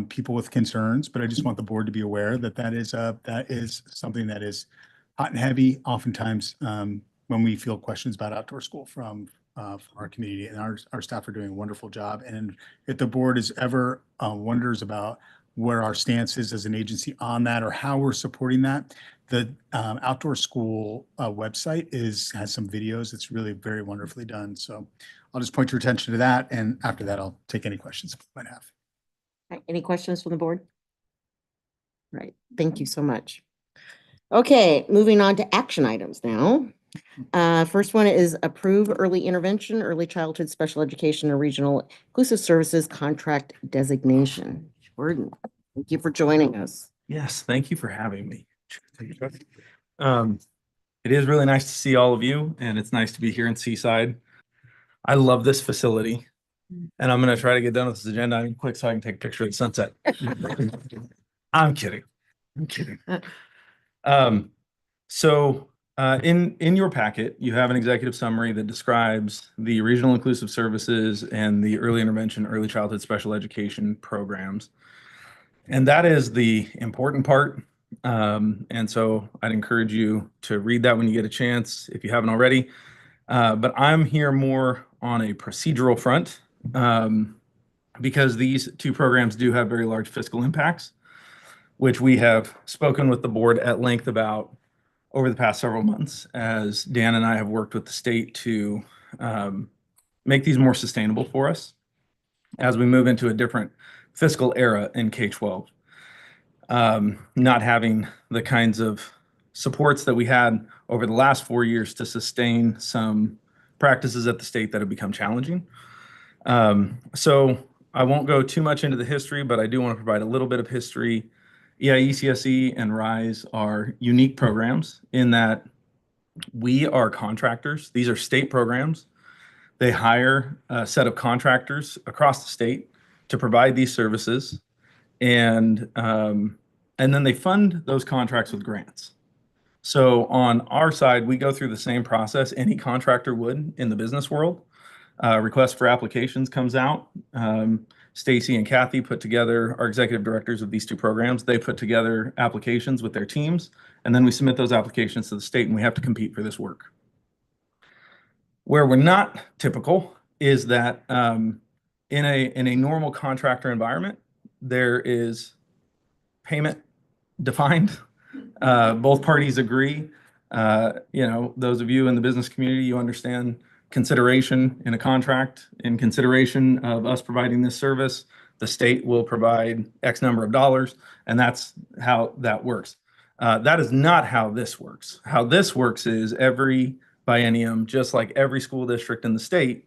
people with concerns. But I just want the board to be aware that that is something that is hot and heavy oftentimes when we field questions about outdoor school from our community, and our staff are doing a wonderful job. And if the board is ever wonders about where our stance is as an agency on that or how we're supporting that, the outdoor school website has some videos. It's really very wonderfully done. So I'll just point your attention to that, and after that, I'll take any questions you might have. All right, any questions from the board? Right, thank you so much. Okay, moving on to action items now. First one is approve early intervention, early childhood special education, and regional inclusive services contract designation. Jordan, thank you for joining us. Yes, thank you for having me. It is really nice to see all of you, and it's nice to be here in Seaside. I love this facility, and I'm going to try to get done with this agenda item quick so I can take a picture of the sunset. I'm kidding. I'm kidding. In your packet, you have an executive summary that describes the regional inclusive services and the early intervention, early childhood special education programs. And that is the important part. And so I'd encourage you to read that when you get a chance, if you haven't already. But I'm here more on a procedural front because these two programs do have very large fiscal impacts, which we have spoken with the board at length about over the past several months, as Dan and I have worked with the state to make these more sustainable for us as we move into a different fiscal era in K-12. Not having the kinds of supports that we had over the last 4 years to sustain some practices at the state that have become challenging. So I won't go too much into the history, but I do want to provide a little bit of history. ECSE and RISE are unique programs in that we are contractors. These are state programs. They hire a set of contractors across the state to provide these services, and then they fund those contracts with grants. So on our side, we go through the same process any contractor would in the business world. Request for applications comes out. Stacy and Kathy put together, our executive directors of these two programs, they put together applications with their teams, and then we submit those applications to the state, and we have to compete for this work. Where we're not typical is that in a normal contractor environment, there is payment defined. Both parties agree. Those of you in the business community, you understand consideration in a contract. In consideration of us providing this service, the state will provide X number of dollars, and that's how that works. That is not how this works. How this works is every biennium, just like every school district in the state,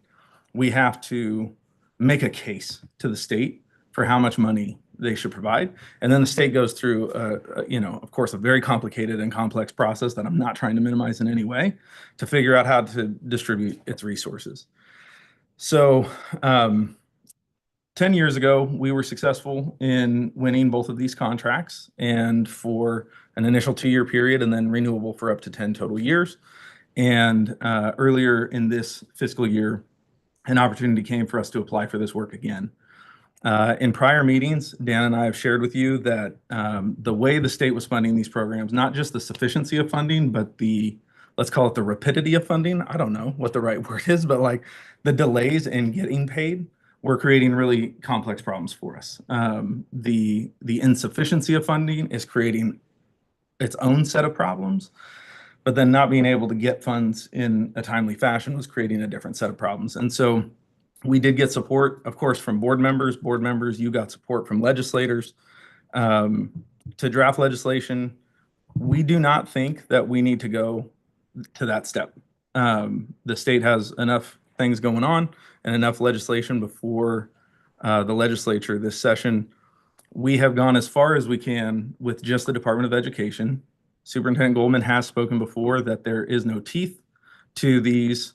we have to make a case to the state for how much money they should provide. And then the state goes through, of course, a very complicated and complex process that I'm not trying to minimize in any way to figure out how to distribute its resources. So 10 years ago, we were successful in winning both of these contracts, and for an initial 2-year period and then renewable for up to 10 total years. And earlier in this fiscal year, an opportunity came for us to apply for this work again. In prior meetings, Dan and I have shared with you that the way the state was funding these programs, not just the sufficiency of funding, but let's call it the rapidity of funding. I don't know what the right word is, but like the delays in getting paid were creating really complex problems for us. The insufficiency of funding is creating its own set of problems, but then not being able to get funds in a timely fashion was creating a different set of problems. And so we did get support, of course, from board members. Board members, you got support from legislators to draft legislation. We do not think that we need to go to that step. The state has enough things going on and enough legislation before the legislature this session. We have gone as far as we can with just the Department of Education. Superintendent Goldman has spoken before that there is no teeth to these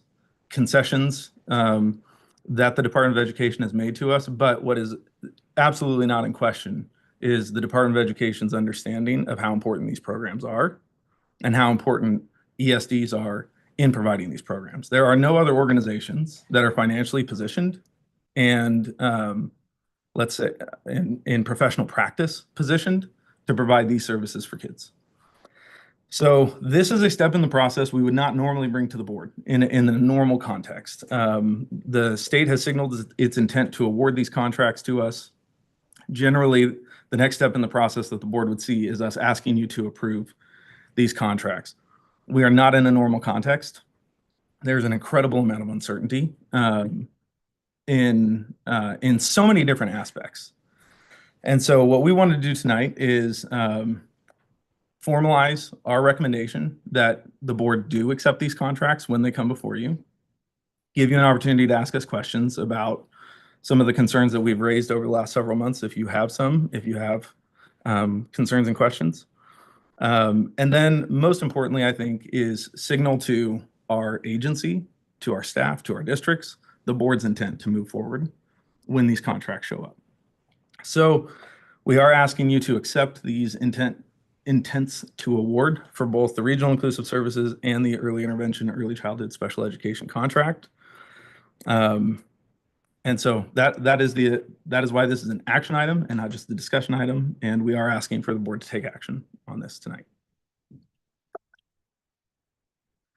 concessions that the Department of Education has made to us. But what is absolutely not in question is the Department of Education's understanding of how important these programs are and how important ESDs are in providing these programs. There are no other organizations that are financially positioned and let's say in professional practice positioned to provide these services for kids. So this is a step in the process we would not normally bring to the board in a normal context. The state has signaled its intent to award these contracts to us. Generally, the next step in the process that the board would see is us asking you to approve these contracts. We are not in a normal context. There's an incredible amount of uncertainty in so many different aspects. And so what we want to do tonight is formalize our recommendation that the board do accept these contracts when they come before you, give you an opportunity to ask us questions about some of the concerns that we've raised over the last several months, if you have concerns and questions. And then most importantly, I think, is signal to our agency, to our staff, to our districts, the board's intent to move forward when these contracts show up. So we are asking you to accept these intents to award for both the Regional Inclusive Services and the Early Intervention, Early Childhood Special Education contract. And so that is why this is an action item and not just the discussion item. And we are asking for the board to take action on this tonight.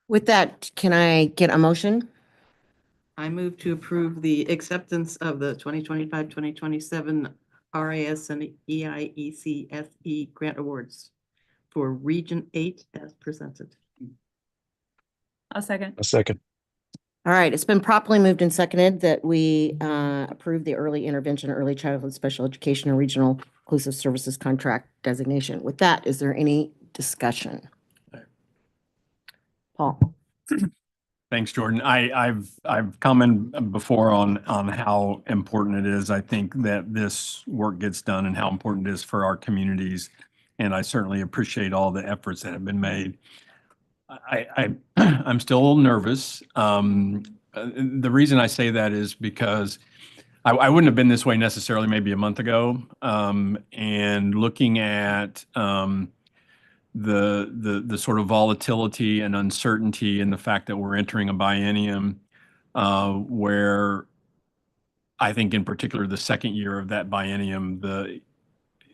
With that, can I get a motion? I move to approve the acceptance of the 2025-2027 RIS and EIECSE grant awards for Region 8 as presented. A second. A second. All right, it's been properly moved and seconded that we approve the Early Intervention, Early Childhood Special Education and Regional Inclusive Services contract designation. With that, is there any discussion? Paul? Thanks, Jordan. I've commented before on how important it is. I think that this work gets done and how important it is for our communities. And I certainly appreciate all the efforts that have been made. I'm still a little nervous. The reason I say that is because I wouldn't have been this way necessarily maybe a month ago. And looking at the sort of volatility and uncertainty and the fact that we're entering a biennium where I think in particular the second year of that biennium,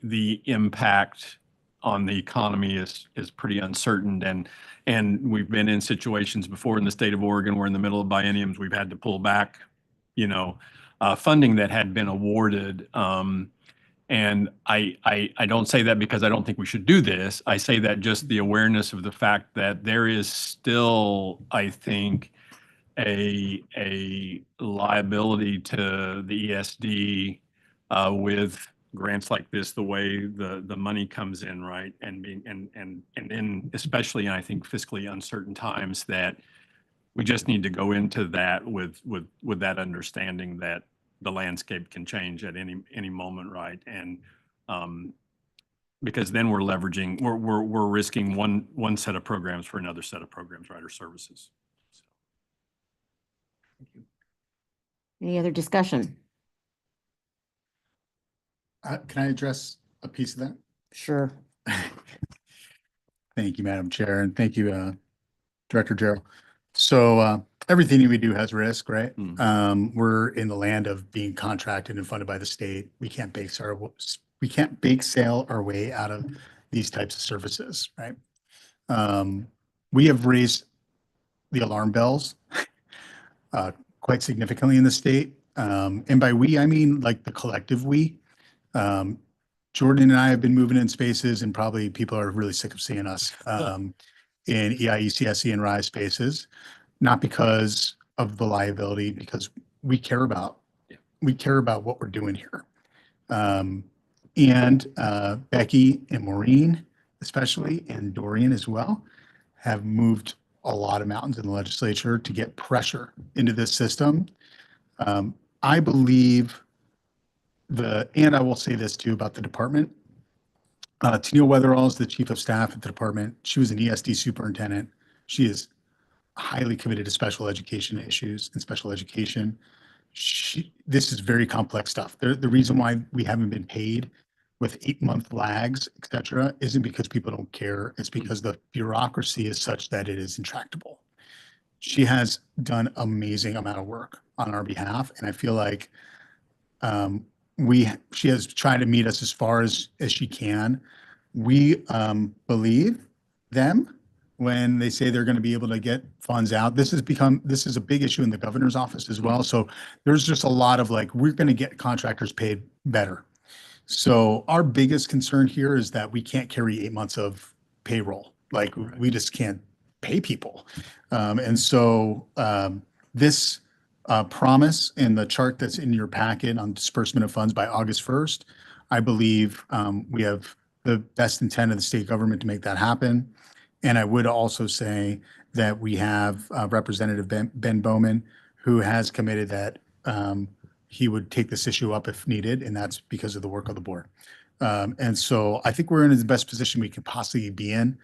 the impact on the economy is pretty uncertain. And we've been in situations before in the state of Oregon where in the middle of bienniums we've had to pull back, funding that had been awarded. And I don't say that because I don't think we should do this. I say that just the awareness of the fact that there is still, I think, a liability to the ESD with grants like this, the way the money comes in, right? And in especially, I think, fiscally uncertain times, that we just need to go into that with that understanding that the landscape can change at any moment, right? And because then we're risking one set of programs for another set of programs, right, or services. So. Thank you. Any other discussion? Can I address a piece of that? Sure. Thank you, Madam Chair, and thank you, Director Gerald. So everything we do has risk, right? We're in the land of being contracted and funded by the state. We can't bake sale our way out of these types of services, right? We have raised the alarm bells quite significantly in the state. And by we, I mean like the collective we. Jordan and I have been moving in spaces, and probably people are really sick of seeing us in EIECSE and RISE spaces, not because of the liability, because we care about what we're doing here. And Becky and Maureen, especially, and Dorian as well, have moved a lot of mountains in the legislature to get pressure into this system. I believe and I will say this too about the department. Tennille Weatherall is the chief of staff at the department. She was an ESD superintendent. She is highly committed to special education issues and special education. This is very complex stuff. The reason why we haven't been paid with 8-month lags, et cetera, isn't because people don't care. It's because the bureaucracy is such that it is intractable. She has done amazing amount of work on our behalf. And I feel like she has tried to meet us as far as she can. We believe them when they say they're going to be able to get funds out. This is a big issue in the governor's office as well. So there's just a lot of like, we're going to get contractors paid better. So our biggest concern here is that we can't carry 8 months of payroll. Like we just can't pay people. And so this promise in the chart that's in your packet on disbursement of funds by August 1st, I believe we have the best intent of the state government to make that happen. And I would also say that we have Representative Ben Bowman, who has committed that he would take this issue up if needed, and that's because of the work of the board. And so I think we're in the best position we could possibly be in.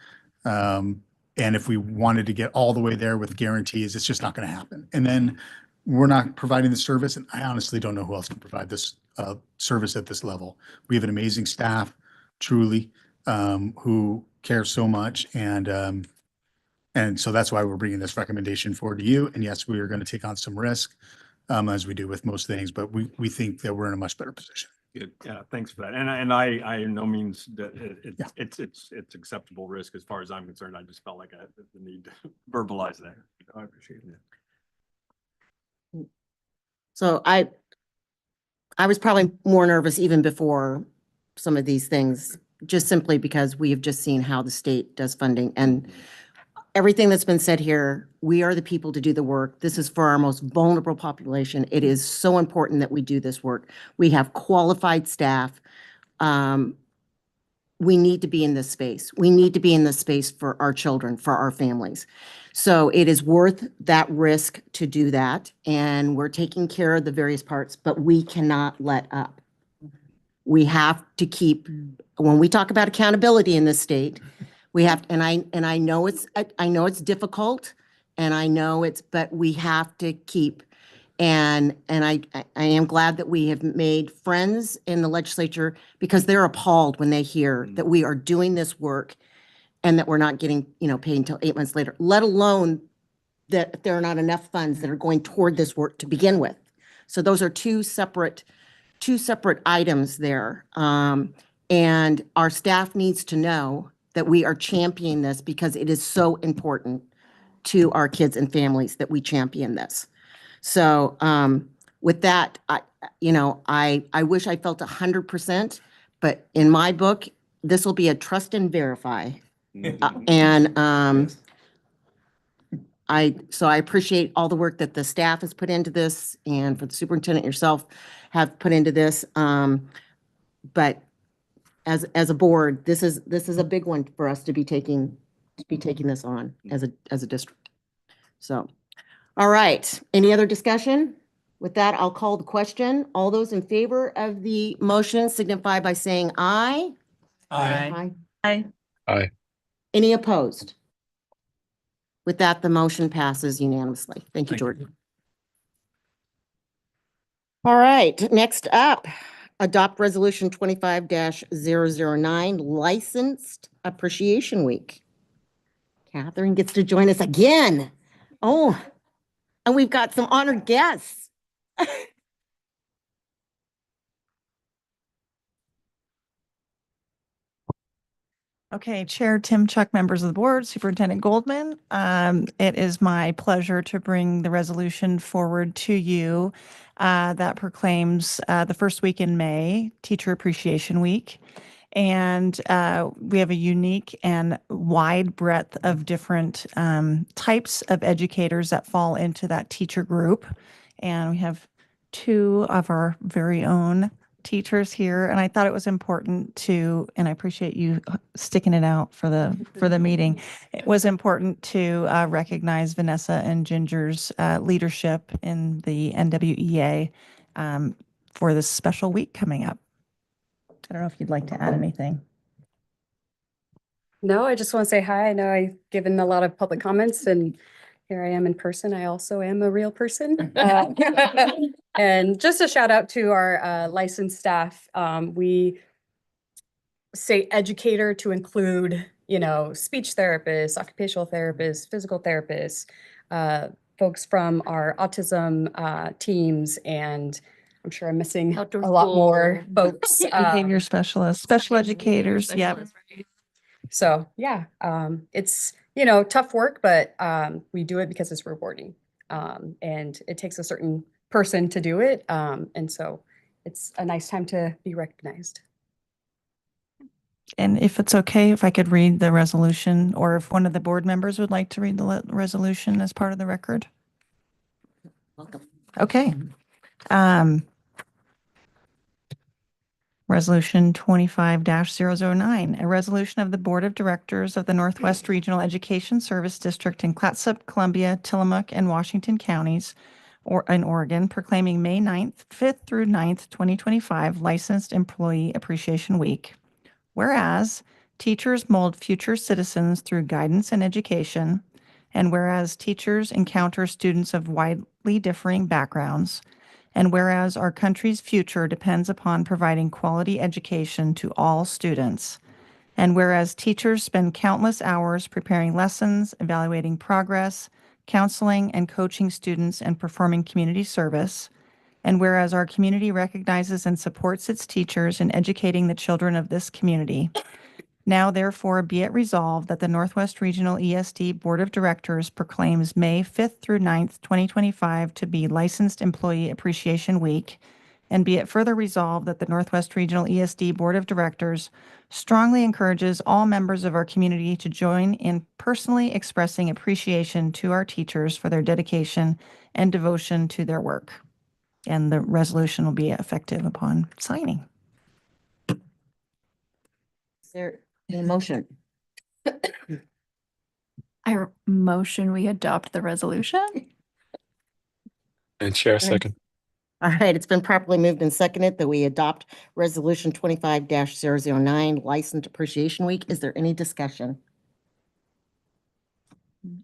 And if we wanted to get all the way there with guarantees, it's just not going to happen. And then we're not providing the service, and I honestly don't know who else can provide this service at this level. We have an amazing staff, truly, who care so much, and so that's why we're bringing this recommendation forward to you. And yes, we are going to take on some risk, as we do with most things, but we think that we're in a much better position. Good. Yeah, thanks for that. And I in no means that it's acceptable risk as far as I'm concerned. I just felt like I had the need to verbalize that. I appreciate it. So I was probably more nervous even before some of these things, just simply because we have just seen how the state does funding. And everything that's been said here, we are the people to do the work. This is for our most vulnerable population. It is so important that we do this work. We have qualified staff. We need to be in this space. We need to be in this space for our children, for our families. So it is worth that risk to do that. And we're taking care of the various parts, but we cannot let up. We have to keep, when we talk about accountability in this state, we have, and I know it's difficult, and I know but we have to keep, and I am glad that we have made friends in the legislature, because they're appalled when they hear that we are doing this work and that we're not getting, paid until 8 months later, let alone that there are not enough funds that are going toward this work to begin with. So those are two separate items there. And our staff needs to know that we are championing this, because it is so important to our kids and families that we champion this. So with that, I wish I felt 100%, but in my book, this will be a trust and verify. And I appreciate all the work that the staff has put into this, and for the superintendent yourself have put into this. But as a board, this is a big one for us to be taking this on as a district. So, all right. Any other discussion? With that, I'll call the question. All those in favor of the motion signify by saying aye. Aye. Aye. Aye. Any opposed? With that, the motion passes unanimously. Thank you, Jordan. All right, next up, adopt resolution 25-009, licensed appreciation week. Catherine gets to join us again. Oh, and we've got some honored guests. Okay, Chair Tim Chuck, members of the board, Superintendent Goldman. It is my pleasure to bring the resolution forward to you that proclaims the first week in May, Teacher Appreciation Week. And we have a unique and wide breadth of different types of educators that fall into that teacher group. And we have two of our very own teachers here, and I thought it was important to, and I appreciate you sticking it out for the meeting. It was important to recognize Vanessa and Ginger's leadership in the NWEA for this special week coming up. I don't know if you'd like to add anything. No, I just want to say hi. I know I've given a lot of public comments, and here I am in person. I also am a real person. And just a shout out to our licensed staff. We say educator to include, speech therapists, occupational therapists, physical therapists, folks from our autism teams, and I'm sure I'm missing Outdoor a lot more school. folks. Behavior specialists, special educators. Yep. So yeah, it's, tough work, but we do it because it's rewarding. And it takes a certain person to do it. And so it's a nice time to be recognized. And if it's okay, if I could read the resolution, or if one of the board members would like to read the resolution as part of the record. Welcome. Okay. Resolution 25-009, a resolution of the Board of Directors of the Northwest Regional Education Service District in Clatsop, Columbia, Tillamook, and Washington counties, or in Oregon, proclaiming May 9th, 5th through 9th, 2025 Licensed Employee Appreciation Week. Whereas teachers mold future citizens through guidance and education, and whereas teachers encounter students of widely differing backgrounds, and whereas our country's future depends upon providing quality education to all students, and whereas teachers spend countless hours preparing lessons, evaluating progress, counseling and coaching students, and performing community service, and whereas our community recognizes and supports its teachers in educating the children of this community, now therefore be it resolved that the Northwest Regional ESD Board of Directors proclaims May 5th through 9th, 2025 to be Licensed Employee Appreciation Week, and be it further resolved that the Northwest Regional ESD Board of Directors strongly encourages all members of our community to join in personally expressing appreciation to our teachers for their dedication and devotion to their work. And the resolution will be effective upon signing. Is there a motion? I motion we adopt the resolution. And Chair, second. All right, it's been properly moved and seconded that we adopt Resolution 25-009, Licensed Appreciation Week. Is there any discussion?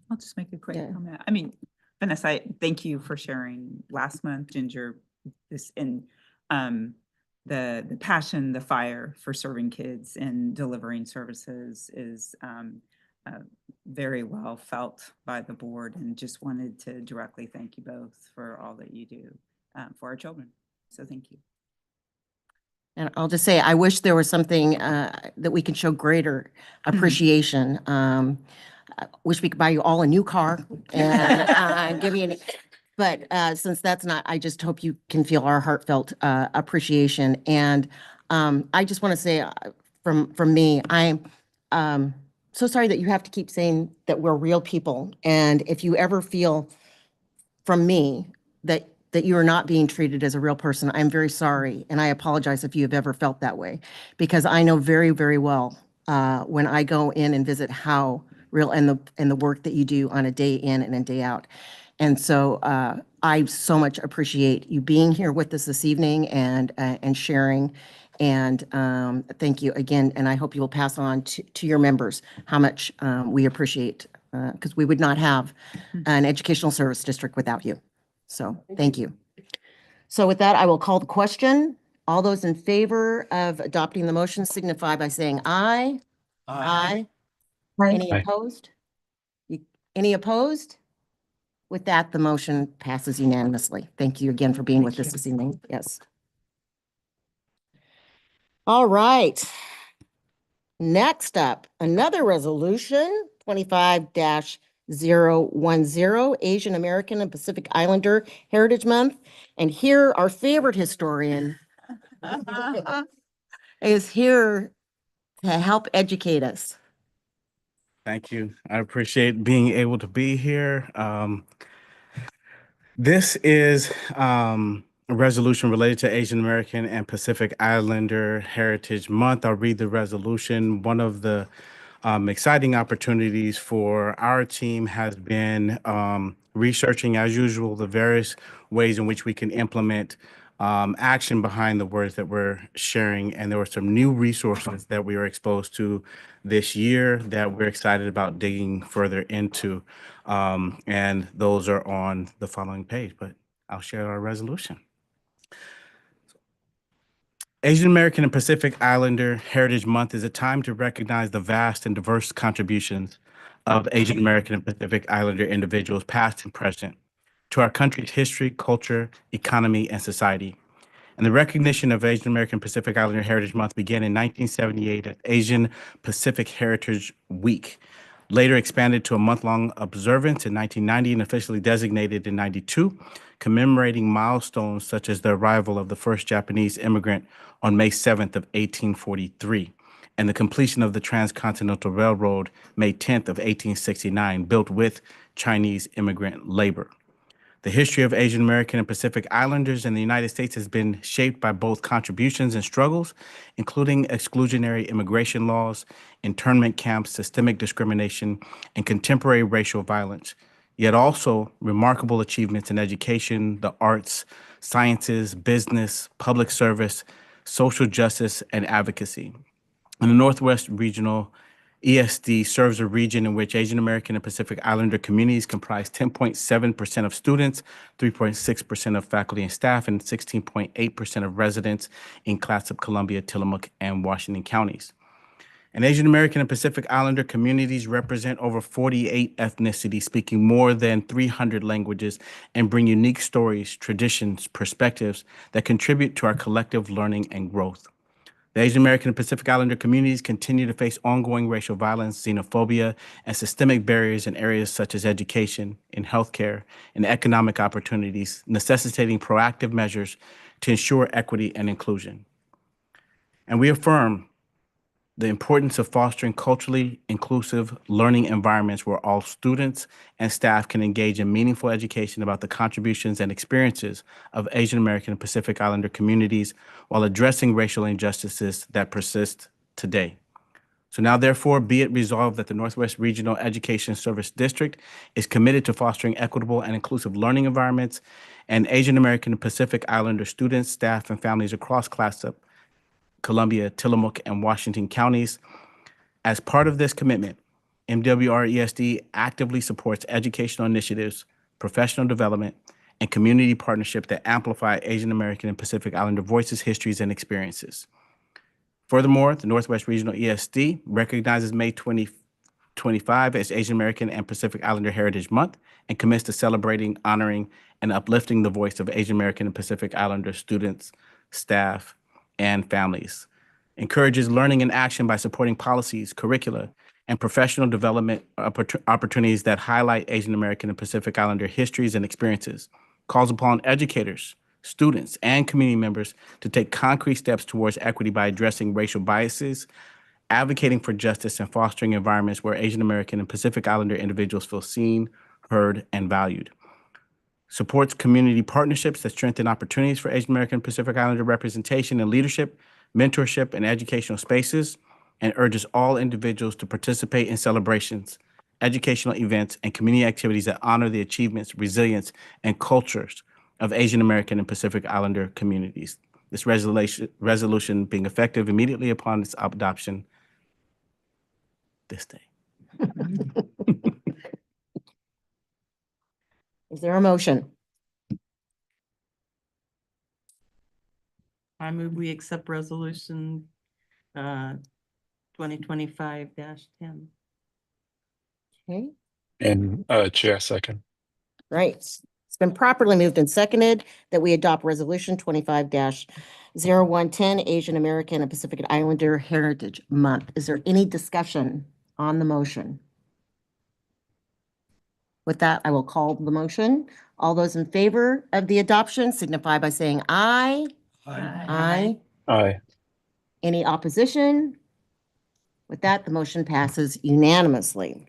I'll just make a quick Yeah. comment. I mean, Vanessa, thank you for sharing last month, Ginger, this and the passion, the fire for serving kids and delivering services is very well felt by the board, and just wanted to directly thank you both for all that you do for our children. So thank you. And I'll just say, I wish there was something that we could show greater appreciation. I wish we could buy you all a new car and give you an, but since that's not, I just hope you can feel our heartfelt appreciation. And I just want to say from me, I'm so sorry that you have to keep saying that we're real people. And if you ever feel from me that you are not being treated as a real person, I'm very sorry. And I apologize if you have ever felt that way, because I know very, very well when I go in and visit how real and the work that you do on a day in and a day out. And so I so much appreciate you being here with us this evening and sharing. And thank you again. And I hope you will pass on to your members how much we appreciate, because we would not have an educational service district without you. So thank you. So with that, I will call the question. All those in favor of adopting the motion signify by saying aye. Aye. Any Aye. opposed? Any opposed? With that, the motion passes unanimously. Thank you again for being with us this evening. Yes. All right. Next up, another resolution, 25-010, Asian American and Pacific Islander Heritage Month. And here, our favorite historian is here to help educate us. Thank you. I appreciate being able to be here. This is a resolution related to Asian American and Pacific Islander Heritage Month. I'll read the resolution. One of the exciting opportunities for our team has been researching, as usual, the various ways in which we can implement action behind the words that we're sharing. And there were some new resources that we were exposed to this year that we're excited about digging further into. And those are on the following page, but I'll share our resolution. Asian American and Pacific Islander Heritage Month is a time to recognize the vast and diverse contributions of Asian American and Pacific Islander individuals, past and present, to our country's history, culture, economy, and society. And the recognition of Asian American Pacific Islander Heritage Month began in 1978 as Asian Pacific Heritage Week, later expanded to a month-long observance in 1990 and officially designated in 92, commemorating milestones such as the arrival of the first Japanese immigrant on May 7th of 1843 and the completion of the Transcontinental Railroad May 10th of 1869, built with Chinese immigrant labor. The history of Asian American and Pacific Islanders in the United States has been shaped by both contributions and struggles, including exclusionary immigration laws, internment camps, systemic discrimination, and contemporary racial violence, yet also remarkable achievements in education, the arts, sciences, business, public service, social justice, and advocacy. In the Northwest Regional ESD serves a region in which Asian American and Pacific Islander communities comprise 10.7% of students, 3.6% of faculty and staff, and 16.8% of residents in Clatsop, Columbia, Tillamook, and Washington counties. And Asian American and Pacific Islander communities represent over 48 ethnicities, speaking more than 300 languages, and bring unique stories, traditions, perspectives that contribute to our collective learning and growth. The Asian American and Pacific Islander communities continue to face ongoing racial violence, xenophobia, and systemic barriers in areas such as education, in healthcare, and economic opportunities, necessitating proactive measures to ensure equity and inclusion. And we affirm the importance of fostering culturally inclusive learning environments where all students and staff can engage in meaningful education about the contributions and experiences of Asian American and Pacific Islander communities while addressing racial injustices that persist today. So now, therefore, be it resolved that the Northwest Regional Education Service District is committed to fostering equitable and inclusive learning environments, and Asian American and Pacific Islander students, staff, and families across Clatsop, Columbia, Tillamook, and Washington counties. As part of this commitment, NWRESD actively supports educational initiatives, professional development, and community partnership that amplify Asian American and Pacific Islander voices, histories, and experiences. Furthermore, the Northwest Regional ESD recognizes May 2025 as Asian American and Pacific Islander Heritage Month and commits to celebrating, honoring, and uplifting the voice of Asian American and Pacific Islander students, staff, and families, encourages learning and action by supporting policies, curricula, and professional development opportunities that highlight Asian American and Pacific Islander histories and experiences, calls upon educators, students, and community members to take concrete steps towards equity by addressing racial biases, advocating for justice, and fostering environments where Asian American and Pacific Islander individuals feel seen, heard, and valued. Supports community partnerships that strengthen opportunities for Asian American and Pacific Islander representation and leadership, mentorship, and educational spaces, and urges all individuals to participate in celebrations, educational events, and community activities that honor the achievements, resilience, and cultures of Asian American and Pacific Islander communities. This resolution being effective immediately upon its adoption this day. Is there a motion? I move we accept resolution 2025-10. Okay, And Chair, second. right. It's been properly moved and seconded that we adopt resolution 25-0110, Asian American and Pacific Islander Heritage Month. Is there any discussion on the motion? With that, I will call the motion. All those in favor of the adoption signify by saying aye. Aye. Aye. Any opposition? With that, the motion passes unanimously.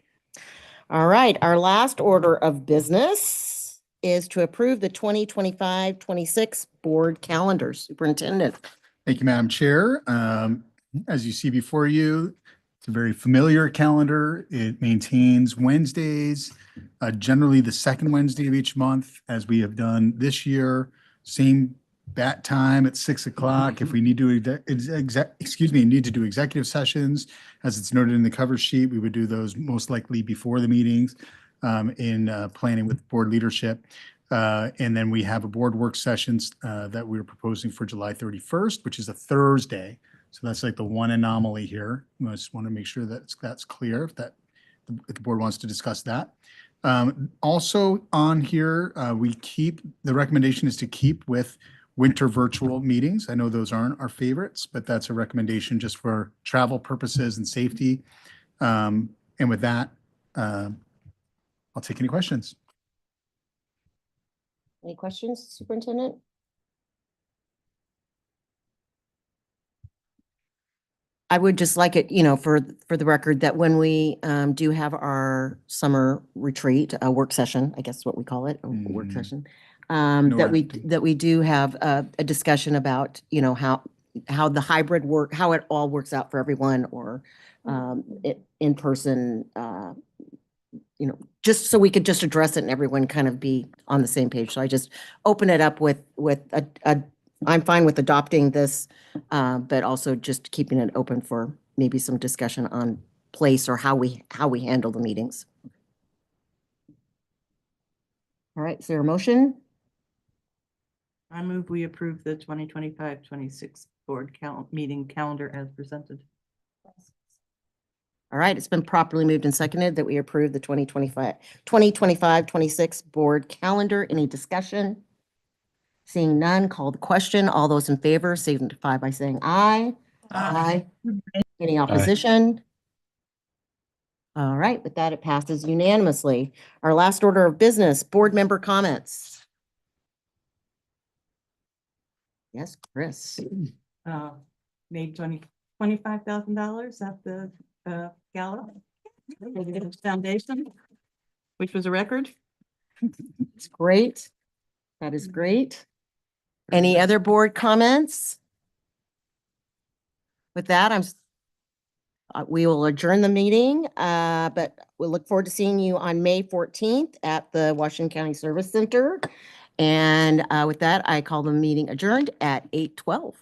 All right, our last order of business is to approve the 2025-26 board calendar. Superintendent. Thank you, Madam Chair. As you see before you, it's a very familiar calendar. It maintains Wednesdays, generally the second Wednesday of each month, as we have done this year. Same that time at 6 o'clock. If we need to, need to do executive sessions, as it's noted in the cover sheet, we would do those most likely before the meetings in planning with board leadership. And then we have a board work sessions that we're proposing for July 31st, which is a Thursday. So that's like the one anomaly here. I just want to make sure that that's clear if the board wants to discuss that. Also on here, the recommendation is to keep with winter virtual meetings. I know those aren't our favorites, but that's a recommendation just for travel purposes and safety. And with that, I'll take any questions. Any questions, Superintendent? I would just like it, for the record, that when we do have our summer retreat, a work session, I guess what we call it, a work session, that we do have a discussion about, how the hybrid work, how it all works out for everyone, or in person, just so we could just address it and everyone kind of be on the same page. So I just open it up with I'm fine with adopting this, but also just keeping it open for maybe some discussion on place or how we handle the meetings. All right, is there a motion? I move we approve the 2025-26 board meeting calendar as presented. All right, it's been properly moved and seconded that we approve the 2025-26 board calendar. Any discussion? Seeing none, call the question. All those in favor signify by saying aye. Aye. Any opposition? All right, with that, it passes unanimously. Our last order of business, board member comments. Yes, Chris. Made $25,000 at the gala foundation, which was a record. It's great. That is great. Any other board comments? With that, we will adjourn the meeting, but we'll look forward to seeing you on May 14th at the Washington County Service Center. And with that, I call the meeting adjourned at 8:12.